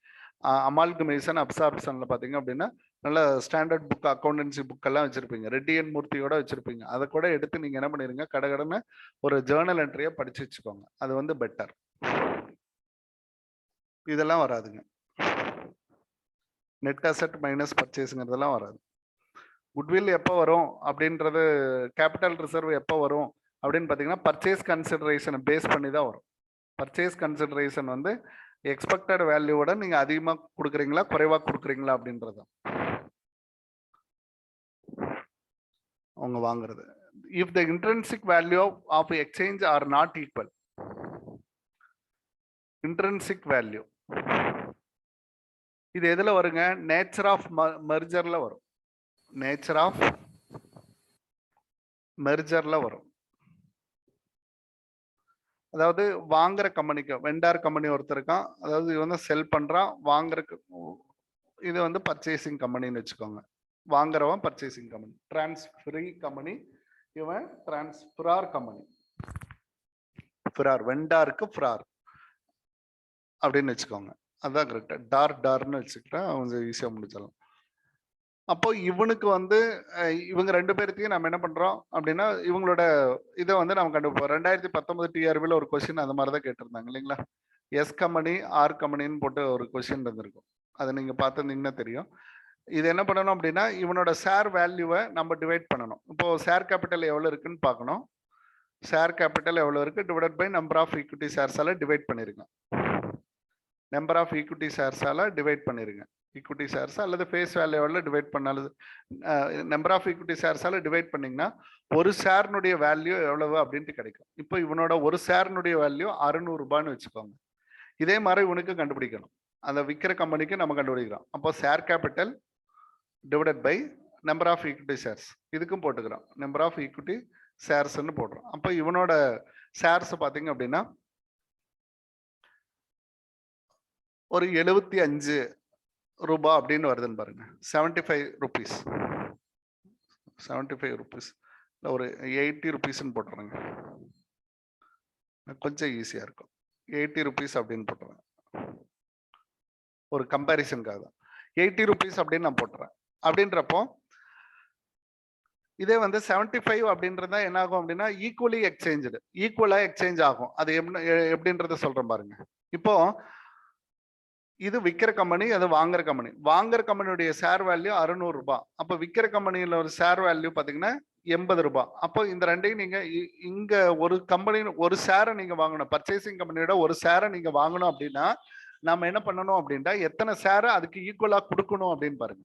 அமால்கமேஷன் அப்சார்ப்ஷன்ல பாத்தீங்க அப்படின்னா நல்ல ஸ்டாண்டர்ட் புக் அக்கௌண்டன்சி புக் எல்லாம் வச்சிருப்பீங்க. ரெட்டி அண்ட் மூர்த்தியோட வச்சிருப்பீங்க. அதை கூட எடுத்து நீங்க என்ன பண்ணிருங்க, கடகடன்னு ஒரு ஜேர்னல் என்ட்ரியை படிச்சு வச்சுக்கோங்க. அது வந்து பெட்டர். இதெல்லாம் வராதுங்க. நெட் அசெட் மைனஸ் பர்ச்சேஸ்ங்கிறதெல்லாம் வராது. குட்வில் எப்போ வரும் அப்படின்றது, கேபிட்டல் ரிசர்வ் எப்போ வரும் அப்படின்னு பார்த்தீங்கன்னா பர்ச்சேஸ் கன்சிடரேஷனை பேஸ் பண்ணி தான் வரும். பர்ச்சேஸ் கன்சிடரேஷன் வந்து எக்ஸ்பெக்டட் வேல்யூவோட நீங்க அதிகமாக கொடுக்குறீங்களா குறைவாக கொடுக்குறீங்களா அப்படின்றது அவங்க வாங்குறது. If the intrinsic value of exchange are not equal, intrinsic value இது எதுல வருங்க? நேச்சர் ஆஃப் மெர்ஜர்ல வரும். நேச்சர் ஆஃப் மெர்ஜர்ல வரும். அதாவது வாங்குற கம்பெனிக்கு வெண்டார் கம்பெனி ஒருத்தர் இருக்கான், அதாவது இது வந்து செல் பண்றான், வாங்குறக்கு இது வந்து பர்ச்சேசிங் கம்பெனின்னு வச்சுக்கோங்க. வாங்குறவன் பர்ச்சேசிங் கம்பெனி, டிரான்ஸ்ஃபரி கம்பெனி, இவன் டிரான்ஸ்ஃபரார் கம்பெனி. ஃபிரார் வெண்டாருக்கு ஃபிரார் அப்படின்னு வச்சுக்கோங்க. அதான் கரெக்டா. டார்னு வச்சுக்கிட்டா கொஞ்சம் ஈஸியா முடிச்சிடலாம். அப்போ இவனுக்கு வந்து இவங்க ரெண்டு பேர்த்தையும் நம்ம என்ன பண்றோம் அப்படின்னா இவங்களோட இதை வந்து நம்ம கண்டுபிடிப்போம். 2019 டிஆர்பியில் ஒரு கொஸ்டின் அந்த மாதிரி தான் கேட்டிருந்தாங்க இல்லைங்களா? எஸ் கம்பெனி ஆர் கம்பெனின்னு போட்டு ஒரு கொஸ்டின் இருந்திருக்கும். அதை நீங்க பார்த்துருந்தீங்கன்னா தெரியும். இது என்ன பண்ணணும் அப்படின்னா இவனோட ஷேர் வேல்யூவை நம்ம டிவைட் பண்ணணும். இப்போ ஷேர் கேபிட்டல் எவ்வளவு இருக்குன்னு பார்க்கணும். ஷேர் கேபிட்டல் எவ்வளவு இருக்கு divide by number of equity ஷேர்ஸால டிவைட் பண்ணிருங்க. நம்பர் ஆஃப் ஈக்விட்டி ஷேர்ஸால டிவைட் பண்ணிருங்க. ஈக்விட்டி ஷேர்ஸ் அல்லது ஃபேஸ் வேல்யூவால டிவைட் பண்ணாலும் நம்பர் ஆஃப் ஈக்விட்டி ஷேர்ஸால டிவைட் பண்ணீங்கன்னா ஒரு ஷேர்னுடைய வேல்யூ எவ்வளவு அப்படின்ட்டு கிடைக்கும். இப்போ இவனோட ஒரு ஷேர்னுடைய வேல்யூ 600 ரூபான்னு வச்சுக்கோங்க. இதே மாதிரி இவனுக்கு கண்டுபிடிக்கணும். அந்த விற்கிற கம்பெனிக்கு நம்ம கண்டுபிடிக்கிறோம். அப்போ share capital divided by number of equity shares இதுக்கும் போட்டுக்கிறோம். நம்பர் ஆஃப் ஈக்விட்டி ஷேர்ஸ்ன்னு போடுறோம். அப்போ இவனோட ஷேர்ஸ் பார்த்தீங்க அப்படின்னா ஒரு 75 ரூபா அப்படின்னு வருதுன்னு பாருங்க. 75 rupees, 75 rupees ஒரு 80 rupeesன்னு போட்டுறேங்க. கொஞ்சம் ஈஸியா இருக்கும். 80 rupees அப்படின்னு போட்டுறேன். ஒரு கம்பேரிசனுக்காக தான் 80 rupees அப்படின்னு நான் போட்டுறேன். அப்படின்றப்போ இதே வந்து 75 அப்படின்றதா என்ன ஆகும் அப்படின்னா ஈக்குவலி எக்ஸ்சேஞ்சு, ஈக்குவலா எக்ஸ்சேஞ்ச் ஆகும். அது எப்படின்றத சொல்றேன் பாருங்க. இப்போ இது விற்கிற கம்பெனி, அது வாங்குற கம்பெனி. வாங்குற கம்பெனியுடைய ஷேர் வேல்யூ 600 ரூபாய். அப்போ விற்கிற கம்பெனியில ஒரு ஷேர் வேல்யூ பாத்தீங்கன்னா 80 ரூபாய். அப்போ இந்த ரெண்டையும் நீங்க இங்க ஒரு கம்பெனி ஒரு ஷேரை நீங்க வாங்கணும், பர்ச்சேசிங் கம்பெனியோட ஒரு ஷேரை நீங்க வாங்கணும் அப்படின்னா நம்ம என்ன பண்ணணும் அப்படின்னா எத்தனை ஷேரை அதுக்கு ஈக்குவலா கொடுக்கணும் அப்படின்னு பாருங்க.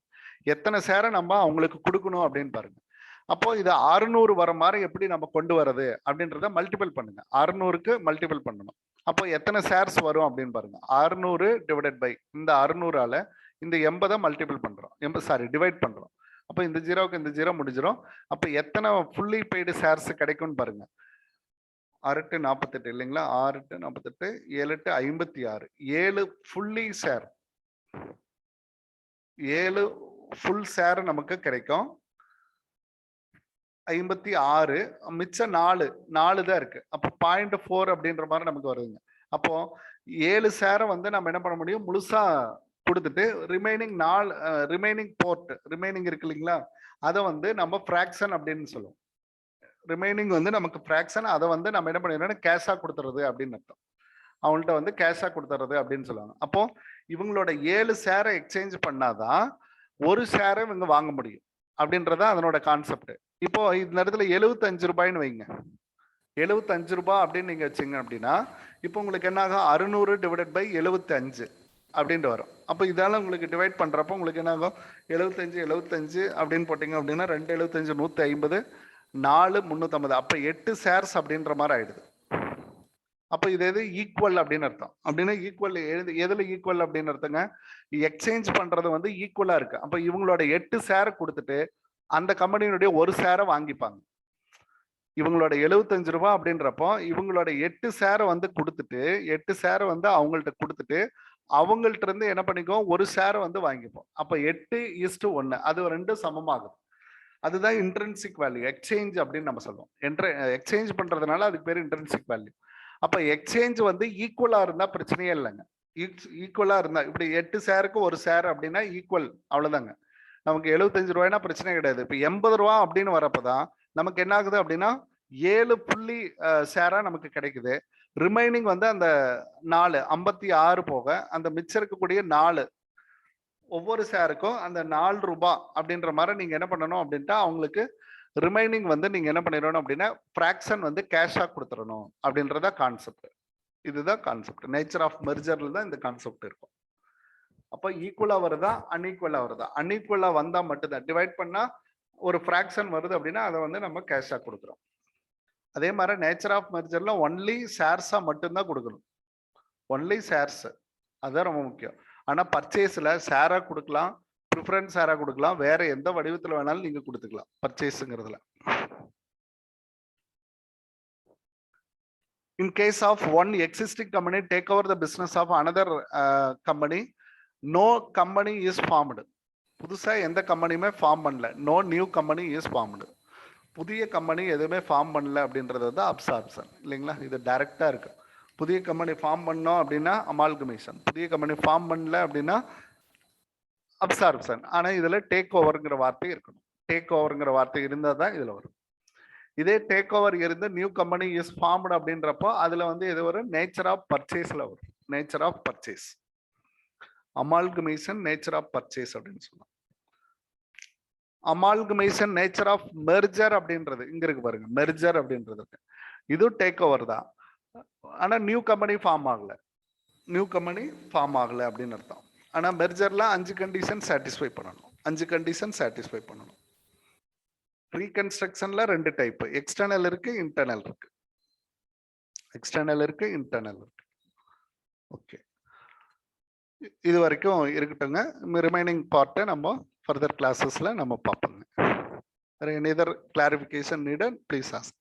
எத்தனை ஷேரை நம்ம அவங்களுக்கு கொடுக்கணும் அப்படின்னு பாருங்க. அப்போ இது 600 வர மாதிரி எப்படி நம்ம கொண்டு வரது அப்படின்றத மல்டிபிள் பண்ணுங்க. 600க்கு மல்டிபிள் பண்ணணும். அப்போ எத்தனை ஷேர்ஸ் வரும் அப்படின்னு பாருங்க. 600 டிவைடட் பை இந்த 600ஆல இந்த 80 மல்டிபிள் பண்றோம், டிவைட் பண்றோம். அப்போ இந்த ஜீரோவுக்கு இந்த ஜீரோ முடிஞ்சிடும். அப்போ எத்தனை ஃபுல்லி பெய்டு ஷேர்ஸ் கிடைக்கும்னு பாருங்க. 6 48 இல்லைங்களா? 6 48, 7 56, 7 ஃபுல்லி ஷேர், 7 ஃபுல் ஷேர் நமக்கு கிடைக்கும். 56 மிச்சம் 4 தான் இருக்கு. அப்போ 0.4 அப்படின்ற மாதிரி நமக்கு வருதுங்க. அப்போ 7 ஷேரை வந்து நம்ம என்ன பண்ண முடியும், முழுசா கொடுத்துட்டு ரிமைனிங் போர்ட் ரிமைனிங் இருக்கு இல்லைங்களா, அதை வந்து நம்ம ஃபிராக்ஷன் அப்படின்னு சொல்லுவோம். ரிமைனிங் வந்து நமக்கு ஃபிராக்ஷன், அதை வந்து நம்ம என்ன பண்ணிடுறோம் கேஷா கொடுத்துறது அப்படின்னு அர்த்தம். அவங்கள்ட்ட வந்து கேஷா கொடுத்துறது அப்படின்னு சொல்லுவாங்க. அப்போ இவங்களோட 7 ஷேரை எக்ஸ்சேஞ்ச் பண்ணாதான் ஒரு ஷேரை இவங்க வாங்க முடியும் அப்படின்றத அதனோட கான்செப்ட். இப்போ இந்த இடத்துல 75 ரூபாய்ன்னு வைங்க. 75 ரூபாய் அப்படின்னு நீங்க வச்சுங்க அப்படின்னா இப்போ உங்களுக்கு என்ன ஆகும், 600 டிவைடட் பை 75 அப்படின்ட்டு வரும். அப்போ இதால உங்களுக்கு டிவைட் பண்றப்போ உங்களுக்கு என்ன ஆகும், 75 அப்படின்னு போட்டீங்க அப்படின்னா 2 75 150, 4 350. அப்போ 8 ஷேர்ஸ் அப்படின்ற மாதிரி ஆயிடுது. அப்போ இது எது ஈக்குவல் அப்படின்னு அர்த்தம். அப்படின்னா ஈக்குவல் எதுல ஈக்குவல் அப்படின்னு அர்த்தங்க, எக்ஸ்சேஞ்ச் பண்றது வந்து ஈக்குவலா இருக்கு. அப்போ இவங்களோட 8 ஷேரை கொடுத்துட்டு அந்த கம்பெனியினுடைய ஒரு ஷேரை வாங்கிப்பாங்க. இவங்களோட 75 ரூபாய் அப்படின்றப்போ இவங்களோட 8 ஷேரை வந்து கொடுத்துட்டு 8 ஷேரை வந்து அவங்கள்ட்ட கொடுத்துட்டு அவங்கள்ட்ட இருந்து என்ன பண்ணிக்குவோம், ஒரு ஷேரை வந்து வாங்கிப்போம். அப்ப 8:1 அது ரெண்டும் சமமாகுது. அதுதான் இன்ட்ரின்சிக் வேல்யூ, எக்ஸ்சேஞ்ச் அப்படின்னு நம்ம சொல்லுவோம். எக்ஸ்சேஞ்ச் பண்றதுனால அதுக்கு பேர் இன்ட்ரின்சிக் வேல்யூ. அப்ப எக்ஸ்சேஞ்ச் வந்து ஈக்குவலா இருந்தா பிரச்சனையே இல்லைங்க. ஈக்குவலா இருந்தா இப்படி 8 ஷேருக்கு ஒரு ஷேர் அப்படின்னா ஈக்குவல், அவ்வளவுதாங்க. நமக்கு 75 ரூபாய்னா பிரச்சனை கிடையாது. இப்ப 80 ரூபா அப்படின்னு வரப்பதான் நமக்கு என்ன ஆகுது அப்படின்னா 7 புள்ளி ஷேரா நமக்கு கிடைக்குது. ரிமைனிங் வந்து அந்த 4 56 போக அந்த மிச்சம் இருக்கக்கூடிய 4 ஒவ்வொரு ஷேருக்கும் அந்த 4 ரூபாய் அப்படின்ற மாதிரி நீங்க என்ன பண்ணணும் அப்படின்ட்டா அவங்களுக்கு ரிமைனிங் வந்து நீங்க என்ன பண்ணிடணும் அப்படின்னா ஃபிராக்ஷன் வந்து கேஷா கொடுத்துடணும் அப்படின்றதா கான்செப்ட். இதுதான் கான்செப்ட். நேச்சர் ஆஃப் மெர்ஜர்ல தான் இந்த கான்செப்ட் இருக்கும். அப்போ ஈக்குவலா வருதா அன்ஈக்குவலா வருதா? அன்ஈக்குவலா வந்தா மட்டும்தான், டிவைட் பண்ணா ஒரு ஃபிராக்ஷன் வருது அப்படின்னா அதை வந்து நம்ம கேஷா கொடுக்குறோம். அதே மாதிரி நேச்சர் ஆஃப் மெர்ஜர்ல ஒன்லி ஷேர்ஸா மட்டும்தான் கொடுக்கணும், ஒன்லி ஷேர்ஸ், அதுதான் ரொம்ப முக்கியம். ஆனா பர்ச்சேஸ்ல ஷேரா கொடுக்கலாம், ப்ரிஃபரன்ஸ் ஷேரா கொடுக்கலாம், வேற எந்த வடிவத்துல வேணாலும் நீங்க கொடுத்துக்கலாம் பர்ச்சேஸ்ங்கிறதுல. In case of one existing company take over the business of another company, no company is formed. புதுசா எந்த கம்பெனியுமே ஃபார்ம் பண்ணல. No new company is formed. புதிய கம்பெனி எதுவுமே ஃபார்ம் பண்ணல அப்படின்றது வந்து அப்சார்ப்ஷன் இல்லைங்களா? இது டைரக்டா இருக்கு. புதிய கம்பெனி ஃபார்ம் பண்ணோம் அப்படின்னா அமால்கமேஷன், புதிய கம்பெனி ஃபார்ம் பண்ணல அப்படின்னா அப்சார்ப்ஷன். ஆனா இதுல டேக் ஓவர்ங்கிற வார்த்தை இருக்கணும். டேக் ஓவர்ங்கிற வார்த்தை இருந்தா தான் இதுல வரும். இதே டேக் ஓவர் இருந்து நியூ கம்பெனி இஸ் ஃபார்ம்டு அப்படின்றப்போ அதுல வந்து இது ஒரு நேச்சர் ஆஃப் பர்ச்சேஸ்ல வரும். Nature of purchase, amalgamation nature of purchase அப்படின்னு சொல்லலாம். அமால்கமேஷன் நேச்சர் ஆஃப் மெர்ஜர் அப்படின்றது இங்க இருக்கு பாருங்க, மெர்ஜர் அப்படின்றது இது டேக் ஓவர் தான். ஆனா நியூ கம்பெனி ஃபார்ம் ஆகல, நியூ கம்பெனி ஃபார்ம் ஆகல அப்படின்னு அர்த்தம். ஆனா மெர்ஜர்ல 5 கண்டிஷன் சாட்டிஸ்ஃபை பண்ணணும், 5 கண்டிஷன் சாட்டிஸ்ஃபை பண்ணணும். ரீகன்ஸ்ட்ரக்ஷன்ல 2 டைப், எக்ஸ்டர்னல் இருக்கு, இன்டர்னல் இருக்கு. எக்ஸ்டர்னல் இருக்கு, இன்டர்னல் இருக்கு. ஓகே, இது வரைக்கும் இருக்கட்டுங்க. ரிமைனிங் பார்ட்டை நம்ம ஃபர்தர் கிளாஸஸ்ல நம்ம பார்ப்போங்க. Any other clarification needed? Please ask.